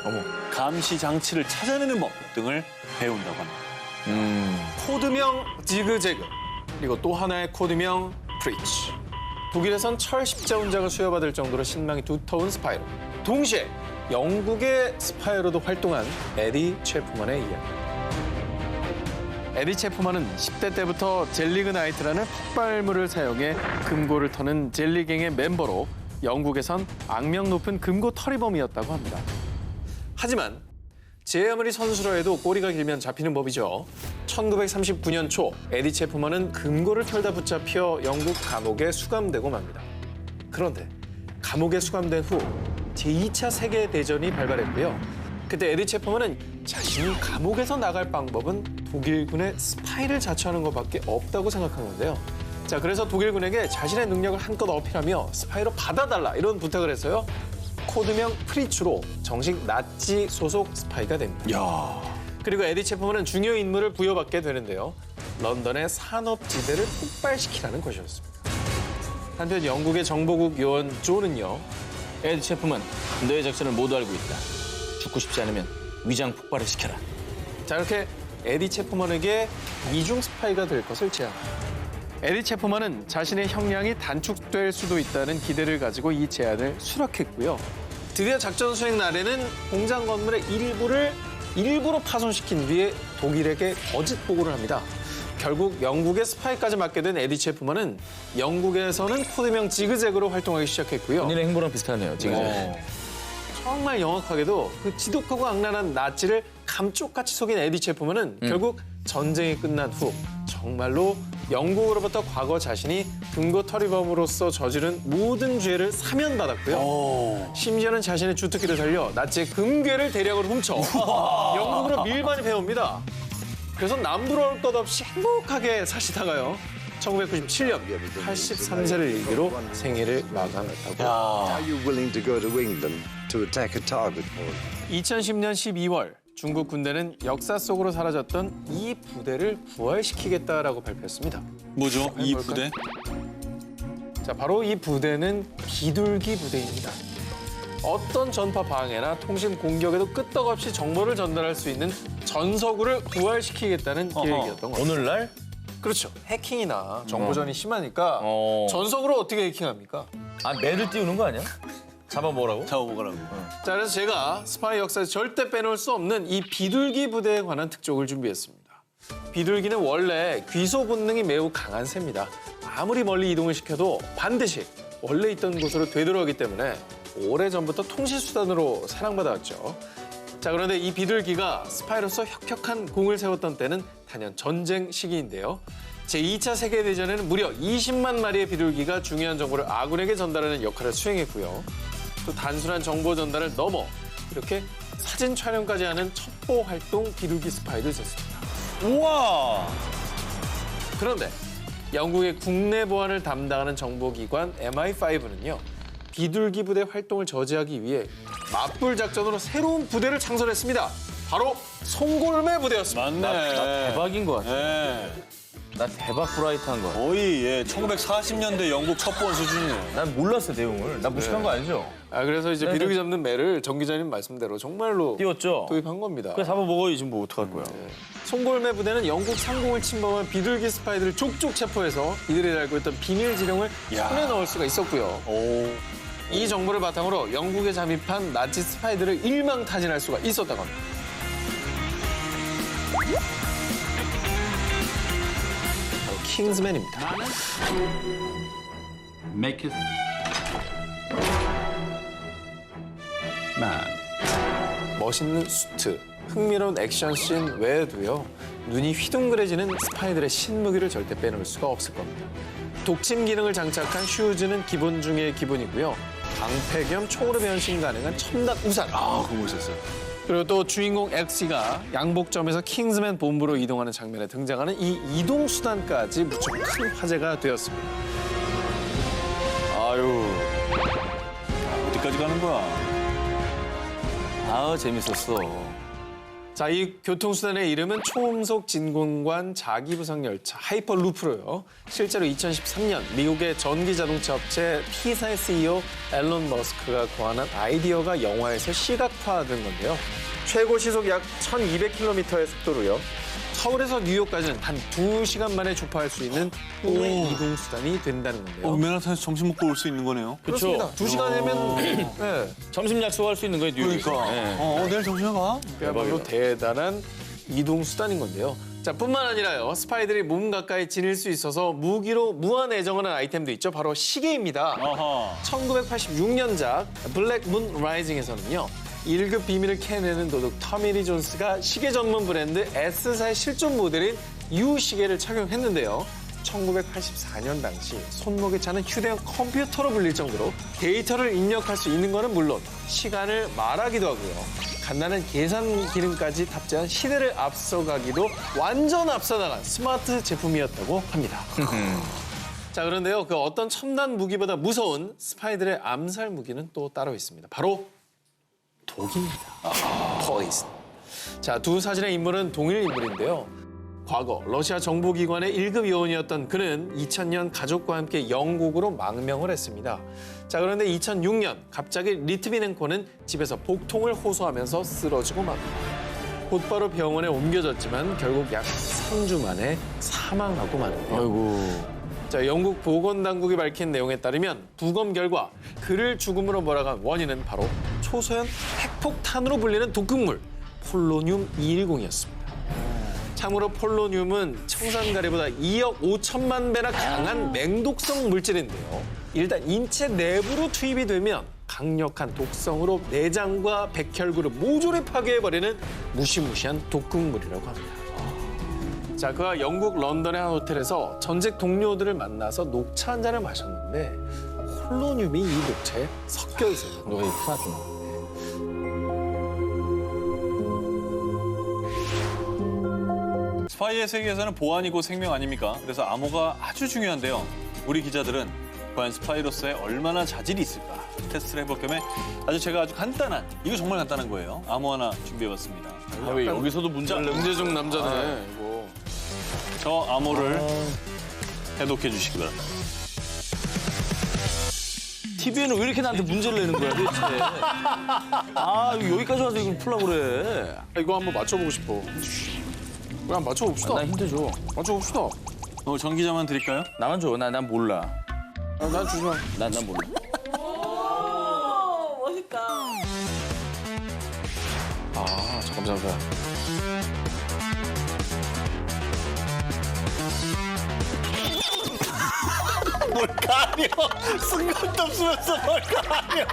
감시 장치를 찾아내는 법 등을 배운다고 합니다. 코드명 지그재그. 그리고 또 하나의 코드명 프리치. 독일에선 철 십자훈장을 수여받을 정도로 신망이 두터운 스파이로. 동시에 영국의 스파이로도 활동한 에디 체프만의 이야기. 에디 체프만은 10대 때부터 젤리그 나이트라는 폭발물을 사용해 금고를 터는 젤리갱의 멤버로 영국에선 악명 높은 금고 털이범이었다고 합니다. 하지만 제 아무리 선수라 해도 꼬리가 길면 잡히는 법이죠. 1939년 초 에디 체프먼은 금고를 털다 붙잡혀 영국 감옥에 수감되고 맙니다. 그런데 감옥에 수감된 후 제2차 세계대전이 발발했고요. 그때 에디 체프먼은 자신이 감옥에서 나갈 방법은 독일군의 스파이를 자처하는 것밖에 없다고 생각한 건데요. 자, 그래서 독일군에게 자신의 능력을 한껏 어필하며 스파이로 받아달라 이런 부탁을 했어요. 코드명 프리츠로 정식 나치 소속 스파이가 됩니다. 야, 그리고 에디 체프먼은 중요 임무를 부여받게 되는데요. 런던의 산업지대를 폭발시키라는 것이었습니다. 한편 영국의 정보국 요원 조는요. 에디 체프먼, 너의 작전을 모두 알고 있다. 죽고 싶지 않으면 위장 폭발을 시켜라. 자, 이렇게 에디 체프먼에게 이중 스파이가 될 것을 제안합니다. 에디 체프먼은 자신의 형량이 단축될 수도 있다는 기대를 가지고 이 제안을 수락했고요. 드디어 작전 수행 날에는 공장 건물의 일부로 파손시킨 뒤에 독일에게 거짓 보고를 합니다. 결국 영국의 스파이까지 맡게 된 에디 체프먼은 영국에서는 코드명 지그재그로 활동하기 시작했고요. 본인의 행보랑 비슷하네요, 지금. 정말 영악하게도 그 지독하고 악랄한 나치를 감쪽같이 속인 에디 체프먼은 결국 전쟁이 끝난 후 정말로 영국으로부터 과거 자신이 금고 털이범으로서 저지른 모든 죄를 사면받았고요. 심지어는 자신의 주특기를 살려 나치의 금괴를 대량으로 훔쳐 영국으로 밀반이 배웁니다. 그래서 남부러울 것 없이 행복하게 사시다가요. 1997년 83세를 일기로 생애를 마감했다고. Are you willing to go to England to attack a target for 2010년 12월 중국 군대는 역사 속으로 사라졌던 이 부대를 부활시키겠다라고 발표했습니다. 뭐죠? 이 볼까요? 부대? 자, 바로 이 부대는 비둘기 부대입니다. 어떤 전파 방해나 통신 공격에도 끄떡없이 정보를 전달할 수 있는 전서구를 부활시키겠다는 계획이었던 거죠. 오늘날? 그렇죠. 해킹이나 정보전이 심하니까 전서구를 어떻게 해킹합니까? 아, 매를 띄우는 거 아니야? 잡아먹으라고? 잡아보라고. 자, 그래서 제가 스파이 역사에서 절대 빼놓을 수 없는 이 비둘기 부대에 관한 특종을 준비했습니다. 비둘기는 원래 귀소 본능이 매우 강한 새입니다. 아무리 멀리 이동을 시켜도 반드시 원래 있던 곳으로 되돌아오기 때문에 오래전부터 통신수단으로 사랑받아왔죠. 자, 그런데 이 비둘기가 스파이로서 혁혁한 공을 세웠던 때는 단연 전쟁 시기인데요. 제2차 세계대전에는 무려 20만 마리의 비둘기가 중요한 정보를 아군에게 전달하는 역할을 수행했고요. 또 단순한 정보 전달을 넘어 이렇게 사진 촬영까지 하는 첩보 활동 비둘기 스파이도 있었습니다. 우와! 그런데 영국의 국내 보안을 담당하는 정보기관 MI5는요. 비둘기 부대 활동을 저지하기 위해 맞불 작전으로 새로운 부대를 창설했습니다. 바로 송골매 부대였습니다. 맞네. 나 대박인 것 같아. 예. 나 대박 브라이트한 거. 거의 1940년대 영국 첩보원 수준이네. 난 몰랐어, 내용을. 나 무식한 거 아니죠? 아, 그래서 이제 네, 비둘기 네. 잡는 매를 정 기자님 말씀대로 정말로 띄웠죠? 도입한 겁니다. 그래, 잡아먹어야지, 뭐 어떡할 거야. 송골매 부대는 영국 상공을 침범한 비둘기 스파이들을 족족 체포해서 이들이 알고 있던 비밀 지령을 야. 손에 넣을 수가 있었고요. 오. 이 정보를 바탕으로 영국에 잠입한 나치 스파이들을 일망타진할 수가 있었다고 합니다. 바로 킹스맨입니다. Make it man. 멋있는 수트, 흥미로운 액션씬 외에도요. 눈이 휘둥그레지는 스파이들의 신무기를 절대 빼놓을 수가 없을 겁니다. 독침 기능을 장착한 슈즈는 기본 중의 기본이고요. 방패 겸 총으로 변신 가능한 첨단 우산. 아, 그거 멋있었어요. 그리고 또 주인공 엑시가 양복점에서 킹스맨 본부로 이동하는 장면에 등장하는 이 이동 수단까지 무척 큰 화제가 되었습니다. 아유. 어디까지 가는 거야? 아, 재밌었어. 자, 이 교통수단의 이름은 초음속 진공관 자기부상 열차 하이퍼루프로요. 실제로 2013년 미국의 전기자동차 업체 T사의 CEO 앨런 머스크가 고안한 아이디어가 영화에서 시각화된 건데요. 최고 시속 약 1200km의 속도로요. 서울에서 뉴욕까지는 단 2시간 만에 주파할 수 있는 꿈의 이동수단이 된다는 건데요. 맨하탄에서 점심 먹고 올 수 있는 거네요. 그렇습니다. 2시간이면 네, 점심 약속할 수 있는 거예요, 뉴욕에서. 그러니까. 네. 내일 점심에 가? 그야말로 대단한 이동수단인 건데요. 자, 뿐만 아니라요. 스파이들이 몸 가까이 지닐 수 있어서 무기로 무한 애정을 하는 아이템도 있죠. 바로 시계입니다. 아하. 1986년작 블랙 문 라이징에서는요. 1급 비밀을 캐내는 도둑 터미리 존스가 시계 전문 브랜드 S사의 실존 모델인 U 시계를 착용했는데요. 1984년 당시 손목에 차는 휴대용 컴퓨터로 불릴 정도로 데이터를 입력할 수 있는 것은 물론 시간을 말하기도 하고요. 간단한 계산 기능까지 탑재한 시대를 앞서가기도 완전 앞서 나간 스마트 제품이었다고 합니다. 자, 그런데요. 그 어떤 첨단 무기보다 무서운 스파이들의 암살 무기는 또 따로 있습니다. 바로 독입니다. 포이즌. 자, 두 사진의 인물은 동일 인물인데요. 과거 러시아 정보기관의 1급 요원이었던 그는 2000년 가족과 함께 영국으로 망명을 했습니다. 자, 그런데 2006년 갑자기 리트비넨코는 집에서 복통을 호소하면서 쓰러지고 맙니다. 곧바로 병원에 옮겨졌지만 결국 약 3주 만에 사망하고 마는데요. 아이고. 자, 영국 보건당국이 밝힌 내용에 따르면 부검 결과 그를 죽음으로 몰아간 원인은 바로 초소형 핵폭탄으로 불리는 독극물 폴로늄 210이었습니다. 참고로 폴로늄은 청산가리보다 2억 5천만 배나 강한 맹독성 물질인데요. 일단 인체 내부로 투입이 되면 강력한 독성으로 내장과 백혈구를 모조리 파괴해버리는 무시무시한 독극물이라고 합니다. 자, 그가 영국 런던의 한 호텔에서 전직 동료들을 만나서 녹차 한 잔을 마셨는데 폴로늄이 이 녹차에 섞여 있어요. 너희 플라티넘. 스파이의 세계에서는 보안이고 생명 아닙니까? 그래서 암호가 아주 중요한데요. 우리 기자들은 과연 스파이로서의 얼마나 자질이 있을까 테스트를 해볼 겸해 제가 아주 간단한, 이거 정말 간단한 거예요. 암호 하나 준비해봤습니다. 왜 여기서도 문제를 내고 문제 중 남자네. 이거. 저 암호를 해독해 주시기 바랍니다. TV에는 왜 이렇게 나한테 문제를 내는 거야, 도대체. 아, 여기까지 와서 이걸 풀라고 그래. 이거 한번 맞춰보고 싶어. 우리 한번 맞춰봅시다. 나 힌트 줘. 맞춰봅시다. 정 기자만 드릴까요? 나만 줘. 난 몰라. 난 주지 마. 난 몰라. 아, 잠깐만. 뭘 가려! 쓴것도 없으면서 뭘 가려!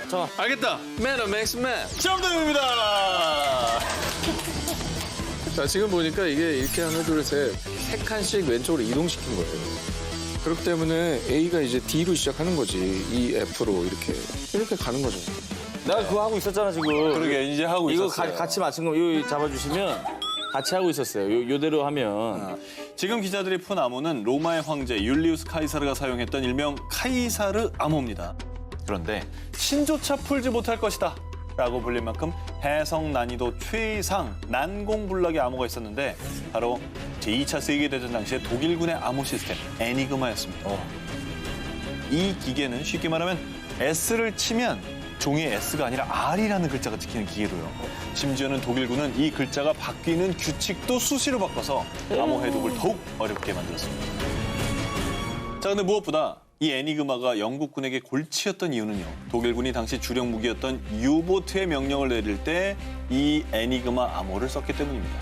자, 알겠다. 매너 맥스 맨. 정답입니다! 자, 지금 보니까 이게 이렇게 하나, 둘, 셋. 세 칸씩 왼쪽으로 이동시킨 거예요. 그렇기 때문에 A가 이제 D로 시작하는 거지. E, F로 이렇게 가는 거죠. 내가 그거 하고 있었잖아, 지금. 그러게, 이제 하고 이거 있었어요. 같이 맞춘 거, 이거 잡아주시면 같이 하고 있었어요. 요대로 하면. 지금 기자들이 푼 암호는 로마의 황제 율리우스 카이사르가 사용했던 일명 카이사르 암호입니다. 그런데 신조차 풀지 못할 것이다 라고 불릴 만큼 해석 난이도 최상 난공불락의 암호가 있었는데 바로 제2차 세계대전 당시의 독일군의 암호 시스템 애니그마였습니다. 이 기계는 쉽게 말하면 S를 치면 종이에 S가 아니라 R이라는 글자가 찍히는 기계로요. 심지어는 독일군은 이 글자가 바뀌는 규칙도 수시로 바꿔서 암호 해독을 더욱 어렵게 만들었습니다. 자, 근데 무엇보다 이 애니그마가 영국군에게 골치였던 이유는요. 독일군이 당시 주력 무기였던 유보트의 명령을 내릴 때 이 애니그마 암호를 썼기 때문입니다.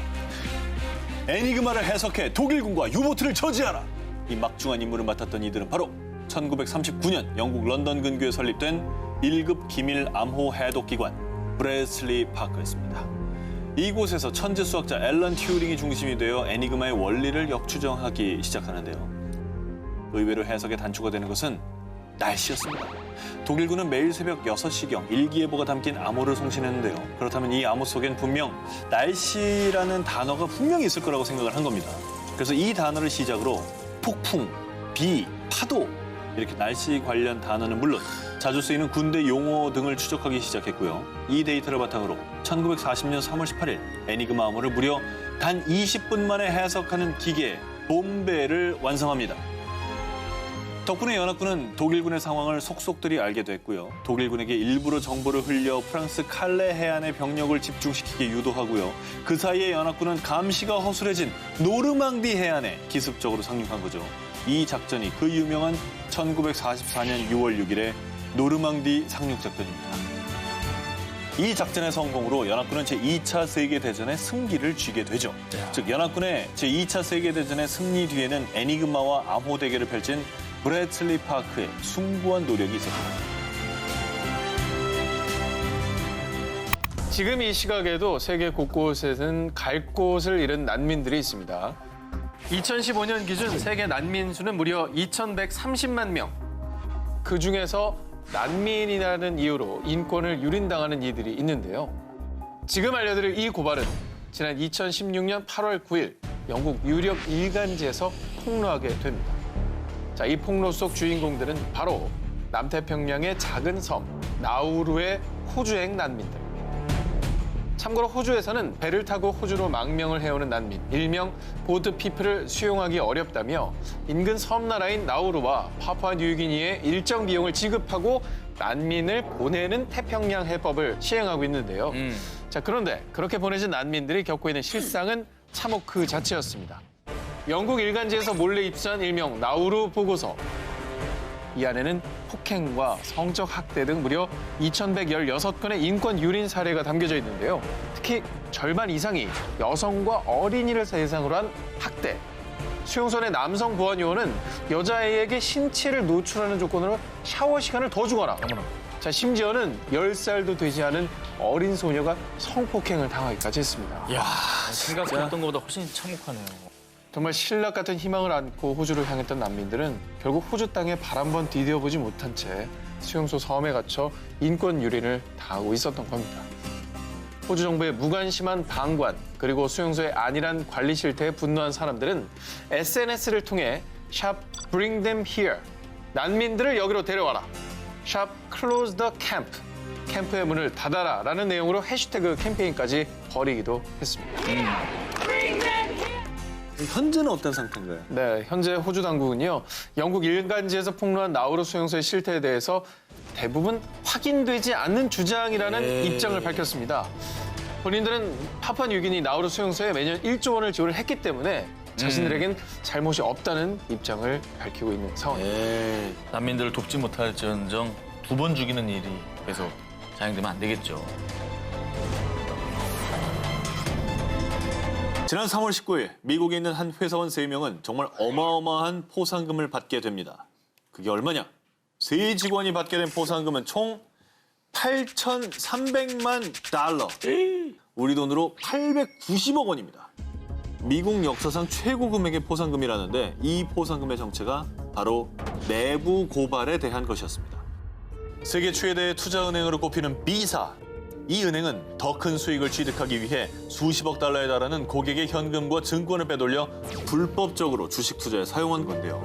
애니그마를 해석해 독일군과 유보트를 저지하라! 이 막중한 임무를 맡았던 이들은 바로 1939년 영국 런던 근교에 설립된 1급 기밀 암호 해독 기관 브레슬리 파크였습니다. 이곳에서 천재 수학자 앨런 튜링이 중심이 되어 애니그마의 원리를 역추정하기 시작하는데요. 의외로 해석의 단초가 되는 것은 날씨였습니다. 독일군은 매일 새벽 6시경 일기예보가 담긴 암호를 송신했는데요. 그렇다면 이 암호 속엔 분명 날씨라는 단어가 분명히 있을 거라고 생각을 한 겁니다. 그래서 이 단어를 시작으로 폭풍, 비, 파도 이렇게 날씨 관련 단어는 물론 자주 쓰이는 군대 용어 등을 추적하기 시작했고요. 이 데이터를 바탕으로 1940년 3월 18일 애니그마 암호를 무려 단 20분 만에 해석하는 기계 봄베를 완성합니다. 덕분에 연합군은 독일군의 상황을 속속들이 알게 됐고요. 독일군에게 일부러 정보를 흘려 프랑스 칼레 해안의 병력을 집중시키게 유도하고요. 그 사이에 연합군은 감시가 허술해진 노르망디 해안에 기습적으로 상륙한 거죠. 이 작전이 그 유명한 1944년 6월 6일의 노르망디 상륙 작전입니다. 이 작전의 성공으로 연합군은 제2차 세계대전의 승기를 쥐게 되죠. 즉 연합군의 제2차 세계대전의 승리 뒤에는 애니그마와 암호 대결을 펼친 브레슬리 파크의 숭고한 노력이 있었습니다. 지금 이 시각에도 세계 곳곳에는 갈 곳을 잃은 난민들이 있습니다. 2015년 기준 세계 난민 수는 무려 2,130만 명. 그중에서 난민이라는 이유로 인권을 유린당하는 이들이 있는데요. 지금 알려드릴 이 고발은 지난 2016년 8월 9일 영국 유력 일간지에서 폭로하게 됩니다. 자, 이 폭로 속 주인공들은 바로 남태평양의 작은 섬 나우루의 호주행 난민들. 참고로 호주에서는 배를 타고 호주로 망명을 해오는 난민, 일명 보트피플을 수용하기 어렵다며 인근 섬나라인 나우루와 파푸아뉴기니에 일정 비용을 지급하고 난민을 보내는 태평양 해법을 시행하고 있는데요. 자, 그런데 그렇게 보내진 난민들이 겪고 있는 실상은 참혹 그 자체였습니다. 영국 일간지에서 몰래 입수한 일명 나우루 보고서. 이 안에는 폭행과 성적 학대 등 무려 2,116건의 인권 유린 사례가 담겨져 있는데요. 특히 절반 이상이 여성과 어린이를 대상으로 한 학대. 수용소 내 남성 보안 요원은 여자아이에게 신체를 노출하는 조건으로 샤워 시간을 더 주거나. 자, 심지어는 10살도 되지 않은 어린 소녀가 성폭행을 당하기까지 했습니다. 이야, 생각했던 것보다 훨씬 참혹하네요. 정말 신락 같은 희망을 안고 호주를 향했던 난민들은 결국 호주 땅에 발 한 번 디뎌보지 못한 채 수용소 섬에 갇혀 인권 유린을 당하고 있었던 겁니다. 호주 정부의 무관심한 방관 그리고 수용소의 안일한 관리 실태에 분노한 사람들은 SNS를 통해 샵 Bring them here, 난민들을 여기로 데려와라, 샵 Close the camp, 캠프의 문을 닫아라 라는 내용으로 해시태그 캠페인까지 벌이기도 했습니다. 현재는 어떤 상태인가요? 네, 현재 호주 당국은요, 영국 일간지에서 폭로한 나우루 수용소의 실태에 대해서 대부분 확인되지 않는 주장이라는 입장을 밝혔습니다. 본인들은 파푸아뉴기니 나우루 수용소에 매년 1조 원을 지원을 했기 때문에 자신들에겐 잘못이 없다는 입장을 밝히고 있는 상황입니다. 난민들을 돕지 못할지언정 2번 죽이는 일이 계속 자행되면 안 되겠죠. 지난 3월 19일 미국에 있는 한 회사원 3명은 정말 어마어마한 포상금을 받게 됩니다. 그게 얼마냐? 세 직원이 받게 된 포상금은 총 8,300만 달러. 우리 돈으로 890억 원입니다. 미국 역사상 최고 금액의 포상금이라는데 이 포상금의 정체가 바로 내부 고발에 대한 것이었습니다. 세계 최대의 투자은행으로 꼽히는 B사. 이 은행은 더 큰 수익을 취득하기 위해 수십억 달러에 달하는 고객의 현금과 증권을 빼돌려 불법적으로 주식 투자에 사용한 건데요.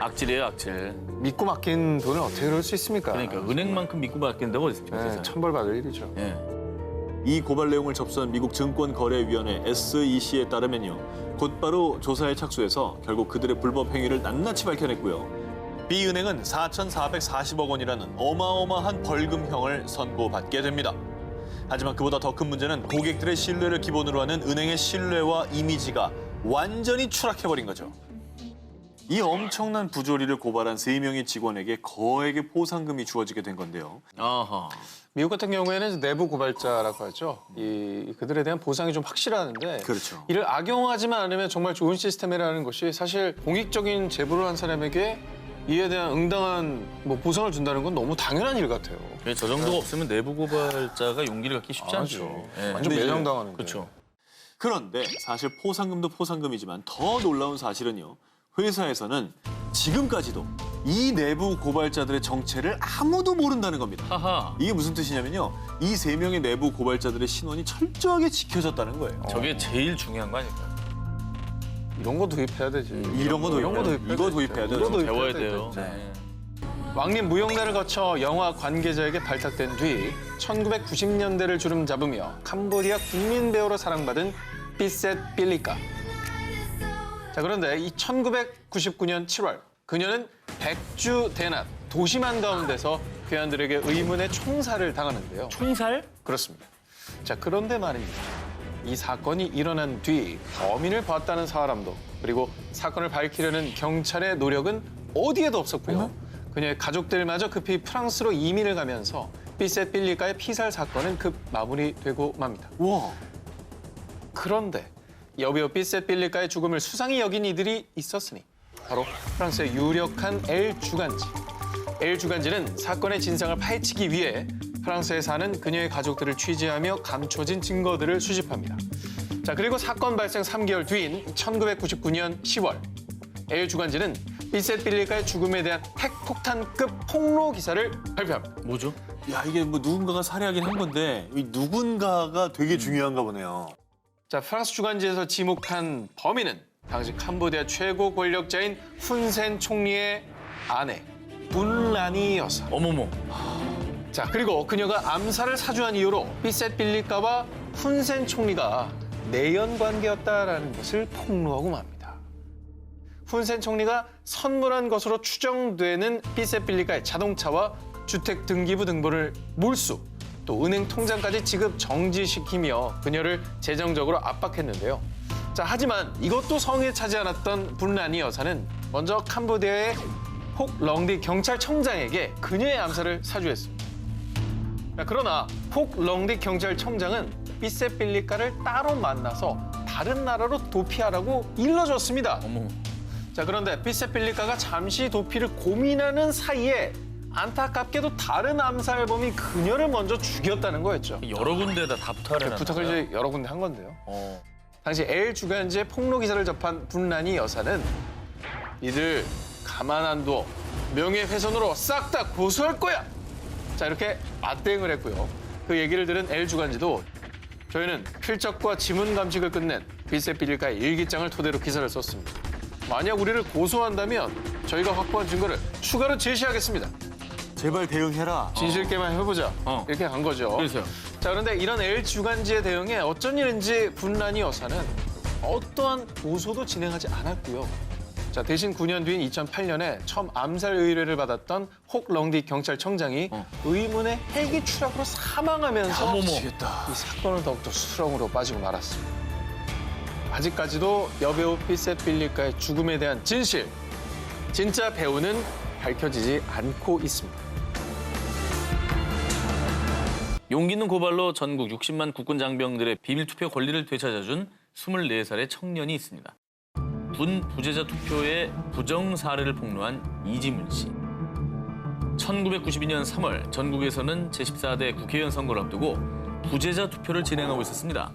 악질이에요, 악질. 믿고 맡긴 돈을 어떻게 그럴 수 있습니까? 그러니까 은행만큼 믿고 맡기는 데가 어디 있습니까? 네, 세상에. 천벌받을 일이죠. 예. 이 고발 내용을 접수한 미국 증권거래위원회 SEC에 따르면요. 곧바로 조사에 착수해서 결국 그들의 불법 행위를 낱낱이 밝혀냈고요. B은행은 4,440억 원이라는 어마어마한 벌금형을 선고받게 됩니다. 하지만 그보다 더 큰 문제는 고객들의 신뢰를 기본으로 하는 은행의 신뢰와 이미지가 완전히 추락해버린 거죠. 이 엄청난 부조리를 고발한 3명의 직원에게 거액의 포상금이 주어지게 된 건데요. 아하. 미국 같은 경우에는 내부 고발자라고 하죠. 그들에 대한 보상이 좀 확실하는데 그렇죠. 이를 악용하지만 않으면 정말 좋은 시스템이라는 것이 사실 공익적인 제보를 한 사람에게 이에 대한 응당한 보상을 준다는 건 너무 당연한 일 같아요. 저 정도가 없으면 내부 고발자가 용기를 갖기 쉽지 않죠. 예. 완전 매장당하는 데 그렇죠. 그런데 사실 포상금도 포상금이지만 더 놀라운 사실은요. 회사에서는 지금까지도 이 내부 고발자들의 정체를 아무도 모른다는 겁니다. 하하. 이게 무슨 뜻이냐면요. 이 3명의 내부 고발자들의 신원이 철저하게 지켜졌다는 거예요. 저게 제일 중요한 거 아닐까요? 이런 거 도입해야 되지. 이런 거 도입해야 돼요. 이거 도입해야 돼요. 이거 배워야 도입해야 돼요. 돼. 네. 왕립 무용단을 거쳐 영화 관계자에게 발탁된 뒤 1990년대를 주름잡으며 캄보디아 국민 배우로 사랑받은 비셋 빌리카. 자, 그런데 이 1999년 7월 그녀는 백주 대낮 도심 한가운데서 괴한들에게 의문의 총살을 당하는데요. 총살? 그렇습니다. 자, 그런데 말입니다. 이 사건이 일어난 뒤 범인을 봤다는 사람도 그리고 사건을 밝히려는 경찰의 노력은 어디에도 없었고요. 그녀의 가족들마저 급히 프랑스로 이민을 가면서 비셋 빌리카의 피살 사건은 급 마무리되고 맙니다. 와. 그런데 여배우 비셋 빌리카의 죽음을 수상히 여긴 이들이 있었으니 바로 프랑스의 유력한 엘 주간지. 엘 주간지는 사건의 진상을 파헤치기 위해 프랑스에 사는 그녀의 가족들을 취재하며 감춰진 증거들을 수집합니다. 자, 그리고 사건 발생 3개월 뒤인 1999년 10월 Elle 주간지는 비셋 빌리카의 죽음에 대한 핵폭탄급 폭로 기사를 발표합니다. 뭐죠? 야, 이게 뭐 누군가가 살해하긴 한 건데 이 누군가가 되게 중요한가 보네요. 자, 프랑스 주간지에서 지목한 범인은 당시 캄보디아 최고 권력자인 훈센 총리의 아내 분라니 여사. 어머머. 자, 그리고 그녀가 암살을 사주한 이유로 비셋 빌리카와 훈센 총리가 내연 관계였다라는 것을 폭로하고 맙니다. 훈센 총리가 선물한 것으로 추정되는 비셋 빌리카의 자동차와 주택 등기부 등본을 몰수, 또 은행 통장까지 지급 정지시키며 그녀를 재정적으로 압박했는데요. 자, 하지만 이것도 성에 차지 않았던 분라니 여사는 먼저 캄보디아의 폭 렁디 경찰청장에게 그녀의 암살을 사주했습니다. 자, 그러나 폭 렁디 경찰청장은 비셋 빌리카를 따로 만나서 다른 나라로 도피하라고 일러줬습니다. 어머. 자, 그런데 비셋 빌리카가 잠시 도피를 고민하는 사이에 안타깝게도 다른 암살범이 그녀를 먼저 죽였다는 거였죠. 여러 군데다 다 부탁을 해놨어요. 부탁을 이제 여러 군데 한 건데요. 당시 Elle 주간지의 폭로 기사를 접한 분라니 여사는 이들 가만 안 둬. 명예훼손으로 싹 다 고소할 거야. 자, 이렇게 맞대응을 했고요. 그 얘기를 들은 Elle 주간지도 저희는 필적과 지문 감식을 끝낸 비셋 빌리카의 일기장을 토대로 기사를 썼습니다. 만약 우리를 고소한다면 저희가 확보한 증거를 추가로 제시하겠습니다. 제발 대응해라. 진실 게임만 해보자. 이렇게 간 거죠. 그래서요. 자, 그런데 이런 Elle 주간지의 대응에 어쩐 일인지 분라니 여사는 어떠한 고소도 진행하지 않았고요. 자, 대신 9년 뒤인 2008년에 처음 암살 의뢰를 받았던 혹 렁디 경찰청장이 의문의 헬기 추락으로 사망하면서 어머머. 이 사건은 더욱더 수렁으로 빠지고 말았습니다. 아직까지도 여배우 비셋 빌리카의 죽음에 대한 진실, 진짜 배우는 밝혀지지 않고 있습니다. 용기 있는 고발로 전국 60만 국군 장병들의 비밀 투표 권리를 되찾아준 24살의 청년이 있습니다. 군 부재자 투표의 부정 사례를 폭로한 이지문 씨. 1992년 3월 전국에서는 제14대 국회의원 선거를 앞두고 부재자 투표를 진행하고 있었습니다.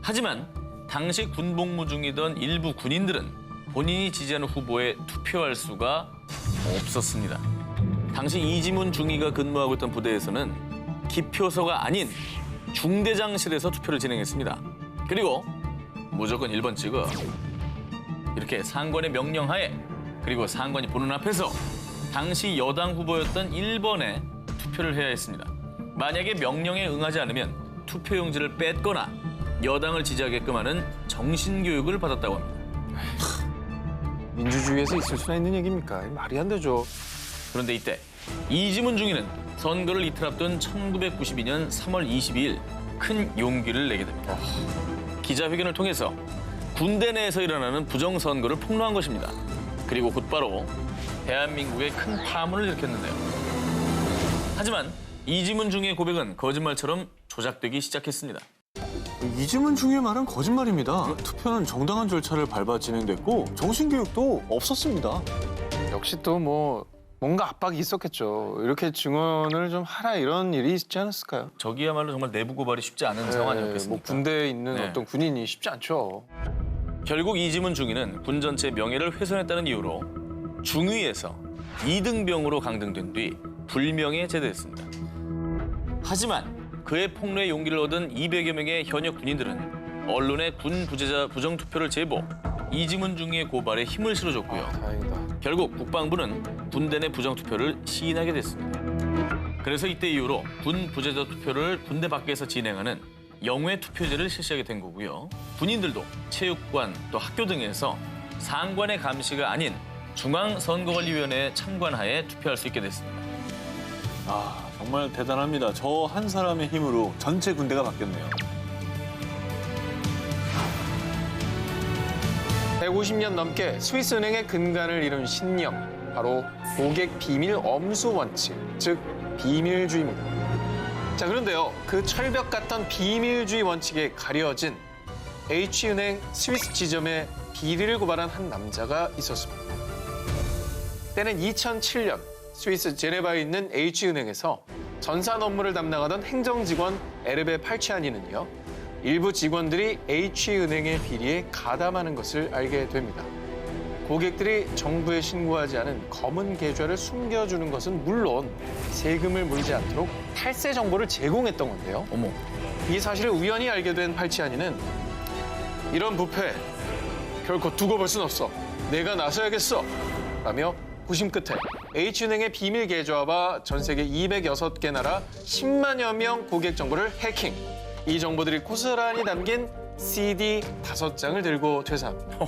하지만 당시 군복무 중이던 일부 군인들은 본인이 지지하는 후보에 투표할 수가 없었습니다. 당시 이지문 중위가 근무하고 있던 부대에서는 기표소가 아닌 중대장실에서 투표를 진행했습니다. 그리고 무조건 1번 찍어. 이렇게 상관의 명령하에 그리고 상관이 보는 앞에서 당시 여당 후보였던 1번에 투표를 해야 했습니다. 만약에 명령에 응하지 않으면 투표용지를 뺐거나 여당을 지지하게끔 하는 정신교육을 받았다고 합니다. 민주주의에서 있을 수나 있는 얘기입니까? 말이 안 되죠. 그런데 이때 이지문 중위는 선거를 이틀 앞둔 1992년 3월 22일 큰 용기를 내게 됩니다. 기자회견을 통해서 군대 내에서 일어나는 부정선거를 폭로한 것입니다. 그리고 곧바로 대한민국에 큰 파문을 일으켰는데요. 하지만 이지문 중위의 고백은 거짓말처럼 조작되기 시작했습니다. 이지문 중위의 말은 거짓말입니다. 투표는 정당한 절차를 밟아 진행됐고 정신교육도 없었습니다. 역시 또 뭔가 압박이 있었겠죠. 이렇게 증언을 좀 하라 이런 일이 있지 않았을까요? 저기야말로 정말 내부 고발이 쉽지 않은 상황이었겠습니까? 군대에 있는 네. 어떤 군인이 쉽지 않죠. 결국 이지문 중위는 군 전체의 명예를 훼손했다는 이유로 중위에서 2등병으로 강등된 뒤 불명예 제대했습니다. 하지만 그의 폭로에 용기를 얻은 200여 명의 현역 군인들은 언론에 군 부재자 부정투표를 제보, 이지문 중위의 고발에 힘을 실어줬고요. 다행이다. 결국 국방부는 군대 내 부정투표를 시인하게 됐습니다. 그래서 이때 이후로 군 부재자 투표를 군대 밖에서 진행하는 영외 투표제를 실시하게 된 거고요. 군인들도 체육관 또 학교 등에서 상관의 감시가 아닌 중앙선거관리위원회에 참관하에 투표할 수 있게 됐습니다. 아, 정말 대단합니다. 저 한 사람의 힘으로 전체 군대가 바뀌었네요. 150년 넘게 스위스 은행의 근간을 이룬 신념, 바로 고객 비밀 엄수 원칙, 즉 비밀주의입니다. 자, 그런데요, 그 철벽 같던 비밀주의 원칙에 가려진 H은행 스위스 지점에 비리를 고발한 한 남자가 있었습니다. 때는 2007년 스위스 제네바에 있는 H은행에서 전산 업무를 담당하던 행정직원 에르베 팔치아니는요. 일부 직원들이 H은행의 비리에 가담하는 것을 알게 됩니다. 고객들이 정부에 신고하지 않은 검은 계좌를 숨겨주는 것은 물론 세금을 물지 않도록 탈세 정보를 제공했던 건데요. 어머. 이 사실을 우연히 알게 된 팔치아니는 이런 부패 결코 두고 볼 순 없어. 내가 나서야겠어. 라며 구심 끝에 H은행의 비밀 계좌와 전 세계 206개 나라 10만여 명 고객 정보를 해킹. 이 정보들이 고스란히 담긴 CD 5장을 들고 퇴사합니다.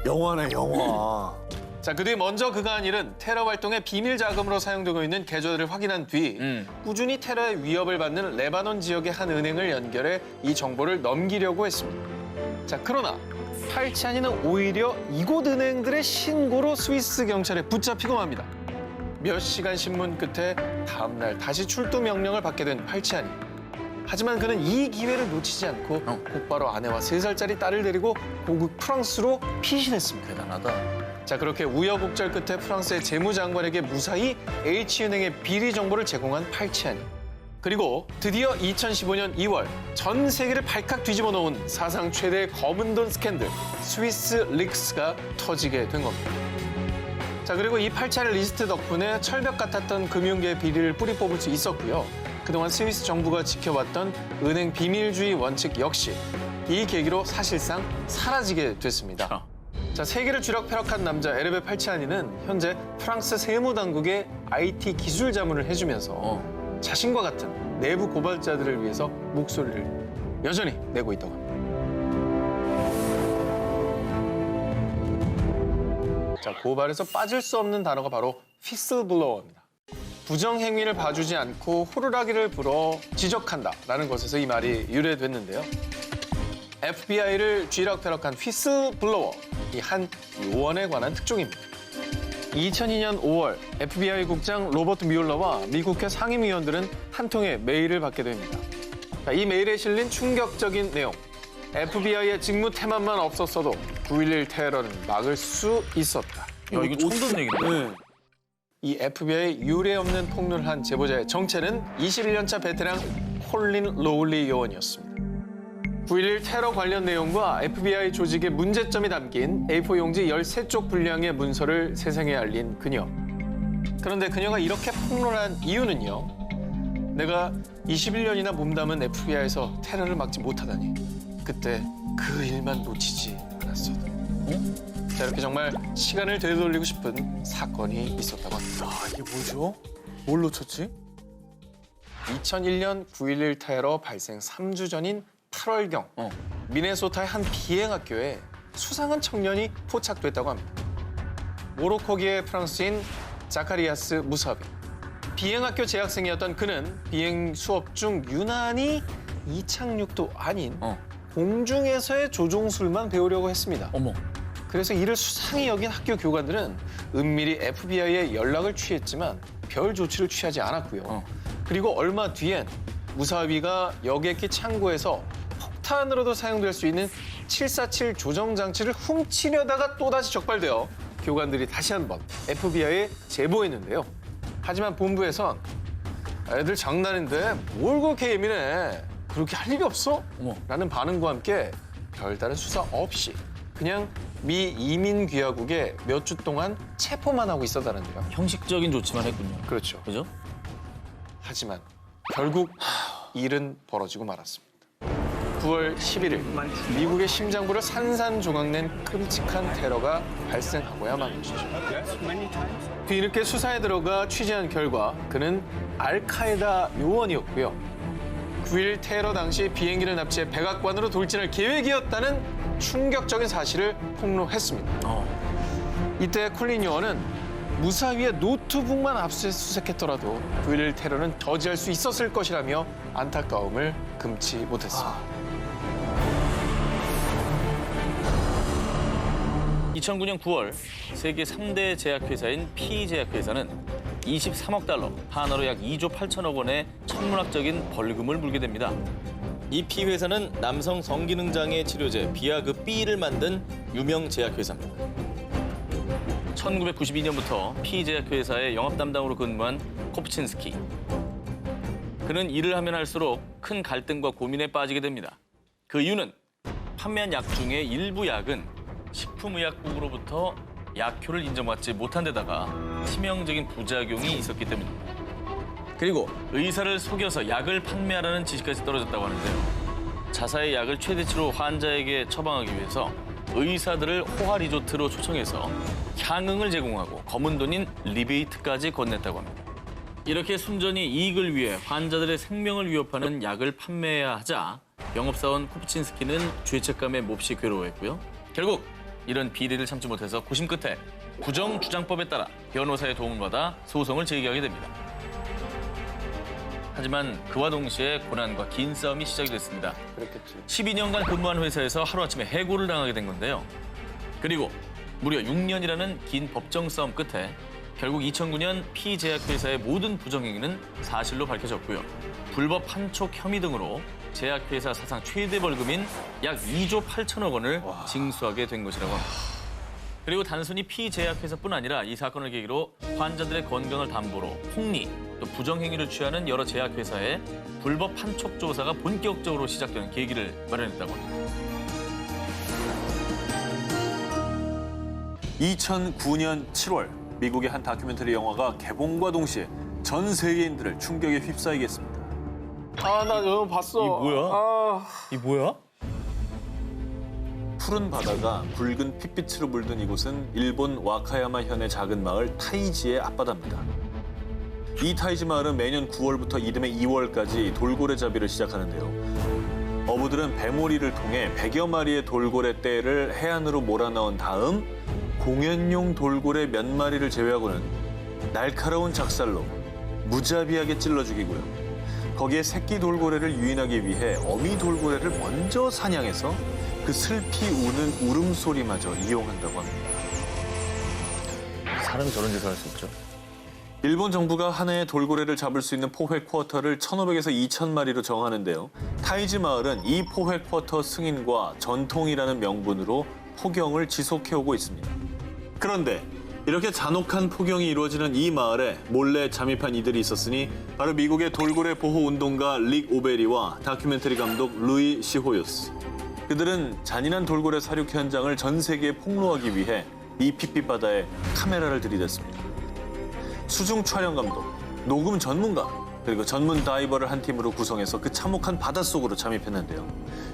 영화네, 영화. 자, 그 뒤 먼저 그가 한 일은 테러 활동의 비밀 자금으로 사용되고 있는 계좌들을 확인한 뒤 꾸준히 테러의 위협을 받는 레바논 지역의 한 은행을 연결해 이 정보를 넘기려고 했습니다. 자, 그러나 팔치아니는 오히려 이곳 은행들의 신고로 스위스 경찰에 붙잡히고 맙니다. 몇 시간 신문 끝에 다음 날 다시 출두 명령을 받게 된 팔치아니. 하지만 그는 이 기회를 놓치지 않고 곧바로 아내와 3살짜리 딸을 데리고 고국 프랑스로 피신했습니다. 대단하다. 자, 그렇게 우여곡절 끝에 프랑스의 재무장관에게 무사히 H은행의 비리 정보를 제공한 팔치아니. 그리고 드디어 2015년 2월 전 세계를 발칵 뒤집어 놓은 사상 최대의 검은 돈 스캔들 스위스 릭스가 터지게 된 겁니다. 자, 그리고 이 팔치아니 리스트 덕분에 철벽 같았던 금융계 비리를 뿌리 뽑을 수 있었고요. 그동안 스위스 정부가 지켜왔던 은행 비밀주의 원칙 역시 이 계기로 사실상 사라지게 됐습니다. 자, 세계를 쥐락펴락한 남자 에르베 팔치아니는 현재 프랑스 세무당국의 IT 기술 자문을 해주면서 자신과 같은 내부 고발자들을 위해서 목소리를 여전히 내고 있다고 합니다. 자, 고발에서 빠질 수 없는 단어가 바로 휘슬블로어입니다. 부정행위를 봐주지 않고 호루라기를 불어 지적한다라는 것에서 이 말이 유래됐는데요. FBI를 쥐락펴락한 휘슬블로어, 이 한 요원에 관한 특종입니다. 2002년 5월 FBI 국장 로버트 뮬러와 미국회 상임위원들은 한 통의 메일을 받게 됩니다. 이 메일에 실린 충격적인 내용. FBI의 직무 태만만 없었어도 9.11 테러는 막을 수 있었다. 야, 이거 처음 듣는 얘기네. 이 FBI 유례 없는 폭로를 한 제보자의 정체는 21년차 베테랑 콜린 로울리 요원이었습니다. 9.11 테러 관련 내용과 FBI 조직의 문제점이 담긴 A4 용지 13쪽 분량의 문서를 세상에 알린 그녀. 그런데 그녀가 이렇게 폭로를 한 이유는요. 내가 21년이나 몸담은 FBI에서 테러를 막지 못하다니. 그때 그 일만 놓치지 않았어도. 자, 이렇게 정말 시간을 되돌리고 싶은 사건이 있었다고 합니다. 이게 뭐죠? 뭘 놓쳤지? 2001년 9.11 테러 발생 3주 전인 8월경 미네소타의 한 비행학교에 수상한 청년이 포착됐다고 합니다. 모로코계의 프랑스인 자카리아스 무사비. 비행학교 재학생이었던 그는 비행 수업 중 유난히 이착륙도 아닌 공중에서의 조종술만 배우려고 했습니다. 어머. 그래서 이를 수상히 여긴 학교 교관들은 은밀히 FBI에 연락을 취했지만 별 조치를 취하지 않았고요. 그리고 얼마 뒤엔 무사비가 여객기 창고에서 폭탄으로도 사용될 수 있는 747 조정 장치를 훔치려다가 또다시 적발되어 교관들이 다시 한번 FBI에 제보했는데요. 하지만 본부에선 애들 장난인데 뭘 그렇게 예민해. 그렇게 할 일이 없어? 라는 반응과 함께 별다른 수사 없이 그냥 미 이민귀화국에 몇 주 동안 체포만 하고 있었다는데요. 형식적인 조치만 했군요. 그렇죠. 그죠? 하지만 결국 일은 벌어지고 말았습니다. 9월 11일 미국의 심장부를 산산조각낸 끔찍한 테러가 발생하고야 만 것이죠. 뒤늦게 수사에 들어가 취재한 결과 그는 알카에다 요원이었고요. 9.11 테러 당시 비행기를 납치해 백악관으로 돌진할 계획이었다는 충격적인 사실을 폭로했습니다. 이때 콜린 요원은 무사위의 노트북만 압수수색했더라도 9.11 테러는 저지할 수 있었을 것이라며 안타까움을 금치 못했습니다. 2009년 9월 세계 3대 제약회사인 P제약회사는 23억 달러, 한화로 약 2조 8천억 원의 천문학적인 벌금을 물게 됩니다. 이 P회사는 남성 성기능장애 치료제 비아그 B를 만든 유명 제약회사입니다. 1992년부터 P제약회사의 영업 담당으로 근무한 코프친스키. 그는 일을 하면 할수록 큰 갈등과 고민에 빠지게 됩니다. 그 이유는 판매한 약 중에 일부 약은 식품의약국으로부터 약효를 인정받지 못한 데다가 치명적인 부작용이 있었기 때문입니다. 그리고 의사를 속여서 약을 판매하라는 지시까지 떨어졌다고 하는데요. 자사의 약을 최대치로 환자에게 처방하기 위해서 의사들을 호화 리조트로 초청해서 향응을 제공하고 검은 돈인 리베이트까지 건넸다고 합니다. 이렇게 순전히 이익을 위해 환자들의 생명을 위협하는 약을 판매해야 하자 영업사원 코프친스키는 죄책감에 몹시 괴로워했고요. 결국 이런 비리를 참지 못해서 고심 끝에 부정주장법에 따라 변호사의 도움을 받아 소송을 제기하게 됩니다. 하지만 그와 동시에 고난과 긴 싸움이 시작이 됐습니다. 그랬겠지. 12년간 근무한 회사에서 하루아침에 해고를 당하게 된 건데요. 그리고 무려 6년이라는 긴 법정 싸움 끝에 결국 2009년 피제약회사의 모든 부정행위는 사실로 밝혀졌고요. 불법 판촉 혐의 등으로 제약회사 사상 최대 벌금인 약 2조 8천억 원을 징수하게 된 것이라고 합니다. 그리고 단순히 피제약회사뿐 아니라 이 사건을 계기로 환자들의 건강을 담보로 폭리, 또 부정행위를 취하는 여러 제약회사의 불법 판촉 조사가 본격적으로 시작되는 계기를 마련했다고 합니다. 2009년 7월 미국의 한 다큐멘터리 영화가 개봉과 동시에 전 세계인들을 충격에 휩싸이게 했습니다. 아, 나 이거 봤어. 이 뭐야? 아, 이 뭐야? 푸른 바다가 붉은 핏빛으로 물든 이곳은 일본 와카야마 현의 작은 마을 타이지의 앞바다입니다. 이 타이지 마을은 매년 9월부터 이듬해 2월까지 돌고래 잡이를 시작하는데요. 어부들은 배몰이를 통해 100여 마리의 돌고래 떼를 해안으로 몰아넣은 다음 공연용 돌고래 몇 마리를 제외하고는 날카로운 작살로 무자비하게 찔러 죽이고요. 거기에 새끼 돌고래를 유인하기 위해 어미 돌고래를 먼저 사냥해서 그 슬피 우는 울음소리마저 이용한다고 합니다. 사람이 저런 짓을 할 수 있죠. 일본 정부가 한 해에 돌고래를 잡을 수 있는 포획 쿼터를 1,500에서 2,000마리로 정하는데요. 타이지 마을은 이 포획 쿼터 승인과 전통이라는 명분으로 포경을 지속해오고 있습니다. 그런데 이렇게 잔혹한 포경이 이루어지는 이 마을에 몰래 잠입한 이들이 있었으니 바로 미국의 돌고래 보호 운동가 릭 오베리와 다큐멘터리 감독 루이 시호요스. 그들은 잔인한 돌고래 사육 현장을 전 세계에 폭로하기 위해 이 핏빛 바다에 카메라를 들이댔습니다. 수중 촬영 감독, 녹음 전문가, 그리고 전문 다이버를 한 팀으로 구성해서 그 참혹한 바닷속으로 잠입했는데요.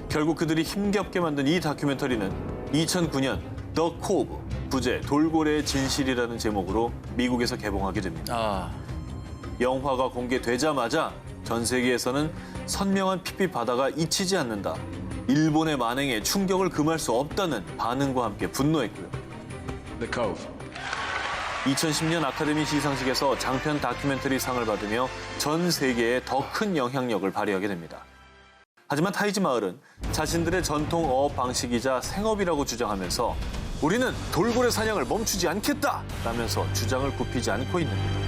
결국 그들이 힘겹게 만든 이 다큐멘터리는 2009년 더 코브, 부제 돌고래의 진실이라는 제목으로 미국에서 개봉하게 됩니다. 영화가 공개되자마자 전 세계에서는 선명한 핏빛 바다가 잊히지 않는다. 일본의 만행에 충격을 금할 수 없다는 반응과 함께 분노했고요. 2010년 아카데미 시상식에서 장편 다큐멘터리 상을 받으며 전 세계에 더 큰 영향력을 발휘하게 됩니다. 하지만 타이지 마을은 자신들의 전통 어업 방식이자 생업이라고 주장하면서 우리는 돌고래 사냥을 멈추지 않겠다! 라면서 주장을 굽히지 않고 있는데요.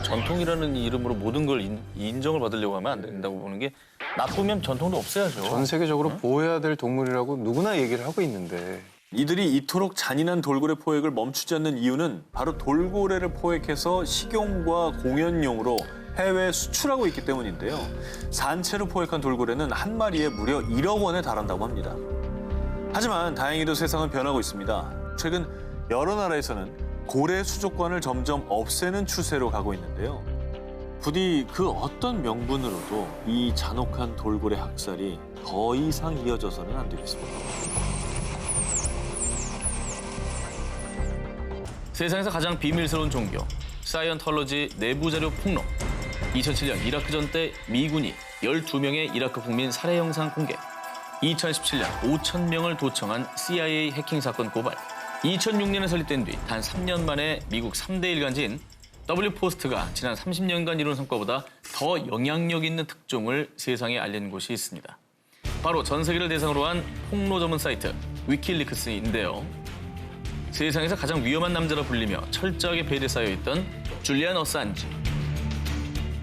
전통이라는 이름으로 모든 걸 인정을 받으려고 하면 안 된다고 보는 게 나쁘면 전통도 없애야죠. 전 세계적으로 보호해야 될 동물이라고 누구나 얘기를 하고 있는데. 이들이 이토록 잔인한 돌고래 포획을 멈추지 않는 이유는 바로 돌고래를 포획해서 식용과 공연용으로 해외에 수출하고 있기 때문인데요. 산채로 포획한 돌고래는 한 마리에 무려 1억 원에 달한다고 합니다. 하지만 다행히도 세상은 변하고 있습니다. 최근 여러 나라에서는 고래 수족관을 점점 없애는 추세로 가고 있는데요. 부디 그 어떤 명분으로도 이 잔혹한 돌고래 학살이 더 이상 이어져서는 안 되겠습니다. 세상에서 가장 비밀스러운 종교, 사이언톨러지 내부 자료 폭로. 2007년 이라크전 때 미군이 12명의 이라크 국민 살해 영상 공개. 2017년 5,000명을 도청한 CIA 해킹 사건 고발. 2006년에 설립된 뒤 단 3년 만에 미국 3대 일간지인 W포스트가 지난 30년간 이룬 성과보다 더 영향력 있는 특종을 세상에 알린 곳이 있습니다. 바로 전 세계를 대상으로 한 폭로 전문 사이트 위킬리크스인데요. 세상에서 가장 위험한 남자라 불리며 철저하게 베일에 쌓여있던 줄리안 어산지.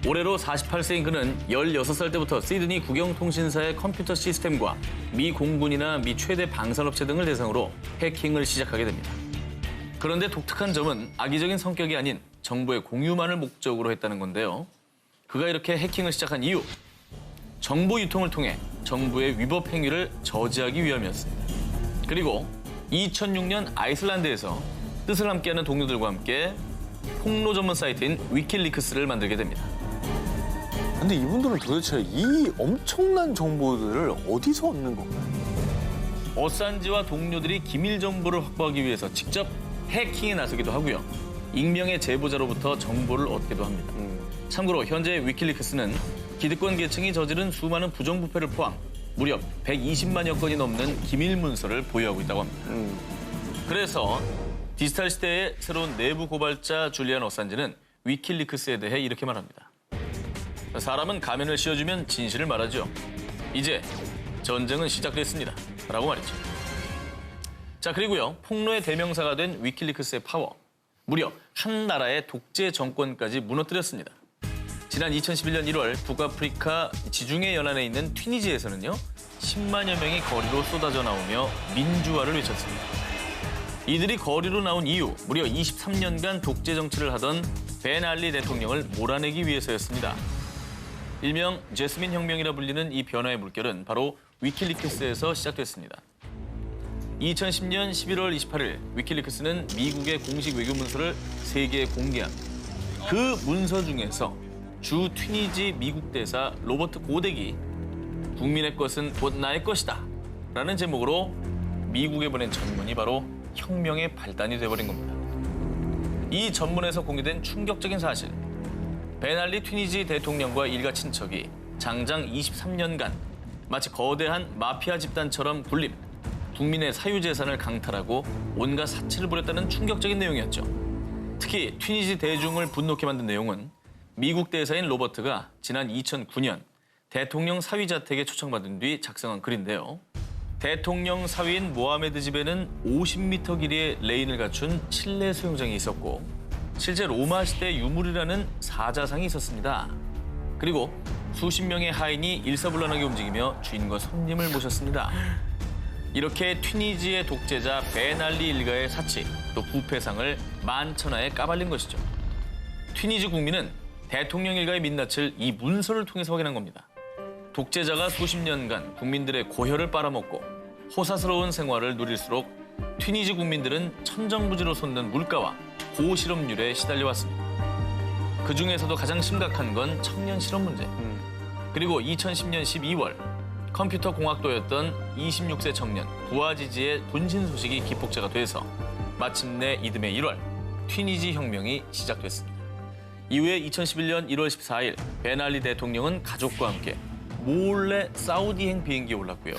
올해로 48세인 그는 16살 때부터 시드니 국영통신사의 컴퓨터 시스템과 미 공군이나 미 최대 방산업체 등을 대상으로 해킹을 시작하게 됩니다. 그런데 독특한 점은 악의적인 성격이 아닌 정보의 공유만을 목적으로 했다는 건데요. 그가 이렇게 해킹을 시작한 이유, 정보 유통을 통해 정부의 위법 행위를 저지하기 위함이었습니다. 그리고 2006년 아이슬란드에서 뜻을 함께하는 동료들과 함께 폭로 전문 사이트인 위킬리크스를 만들게 됩니다. 근데 이분들은 도대체 이 엄청난 정보들을 어디서 얻는 건가요? 어산지와 동료들이 기밀 정보를 확보하기 위해서 직접 해킹에 나서기도 하고요. 익명의 제보자로부터 정보를 얻기도 합니다. 참고로 현재 위킬리크스는 기득권 계층이 저지른 수많은 부정부패를 포함 무려 120만여 건이 넘는 기밀 문서를 보유하고 있다고 합니다. 그래서 디지털 시대의 새로운 내부 고발자 줄리안 어산지는 위킬리크스에 대해 이렇게 말합니다. 사람은 가면을 씌워주면 진실을 말하죠. 이제 전쟁은 시작됐습니다. 라고 말했죠. 자, 그리고요. 폭로의 대명사가 된 위킬리크스의 파워. 무려 한 나라의 독재 정권까지 무너뜨렸습니다. 지난 2011년 1월 북아프리카 지중해 연안에 있는 튀니지에서는요. 10만여 명이 거리로 쏟아져 나오며 민주화를 외쳤습니다. 이들이 거리로 나온 이유, 무려 23년간 독재 정치를 하던 벤 알리 대통령을 몰아내기 위해서였습니다. 일명 제스민 혁명이라 불리는 이 변화의 물결은 바로 위킬리크스에서 시작됐습니다. 2010년 11월 28일 위킬리크스는 미국의 공식 외교 문서를 세계에 공개합니다. 그 문서 중에서 주 튀니지 미국 대사 로버트 고덱이 국민의 것은 곧 나의 것이다 라는 제목으로 미국에 보낸 전문이 바로 혁명의 발단이 돼버린 겁니다. 이 전문에서 공개된 충격적인 사실, 벤알리 튀니지 대통령과 일가 친척이 장장 23년간 마치 거대한 마피아 집단처럼 굴림, 국민의 사유재산을 강탈하고 온갖 사치를 부렸다는 충격적인 내용이었죠. 특히 튀니지 대중을 분노케 만든 내용은 미국 대사인 로버트가 지난 2009년 대통령 사위 자택에 초청받은 뒤 작성한 글인데요. 대통령 사위인 모하메드 집에는 50m 길이의 레인을 갖춘 실내 수영장이 있었고 실제 로마 시대 유물이라는 사자상이 있었습니다. 그리고 수십 명의 하인이 일사불란하게 움직이며 주인과 손님을 모셨습니다. 이렇게 튀니지의 독재자 벤 알리 일가의 사치, 또 부패상을 만천하에 까발린 것이죠. 튀니지 국민은 대통령 일가의 민낯을 이 문서를 통해서 확인한 겁니다. 독재자가 수십 년간 국민들의 고혈을 빨아먹고 호사스러운 생활을 누릴수록 튀니지 국민들은 천정부지로 솟는 물가와 고실업률에 시달려왔습니다. 그중에서도 가장 심각한 건 청년 실업 문제. 그리고 2010년 12월 컴퓨터 공학도였던 26세 청년 부아지지의 분신 소식이 기폭제가 돼서 마침내 이듬해 1월 튀니지 혁명이 시작됐습니다. 이후에 2011년 1월 14일 벤 알리 대통령은 가족과 함께 몰래 사우디행 비행기에 올랐고요.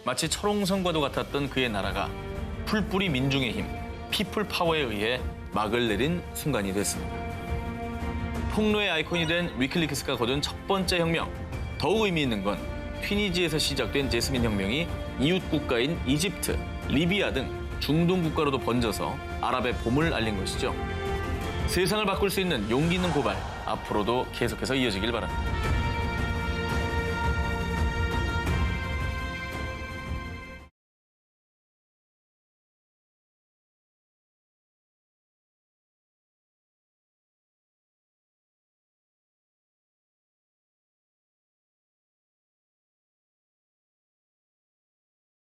마치 철옹성과도 같았던 그의 나라가 풀뿌리 민중의 힘, 피플 파워에 의해 막을 내린 순간이 됐습니다. 폭로의 아이콘이 된 위킬리크스가 거둔 첫 번째 혁명. 더욱 의미 있는 건 튀니지에서 시작된 제스민 혁명이 이웃 국가인 이집트, 리비아 등 중동 국가로도 번져서 아랍의 봄을 알린 것이죠. 세상을 바꿀 수 있는 용기 있는 고발, 앞으로도 계속해서 이어지길 바랍니다.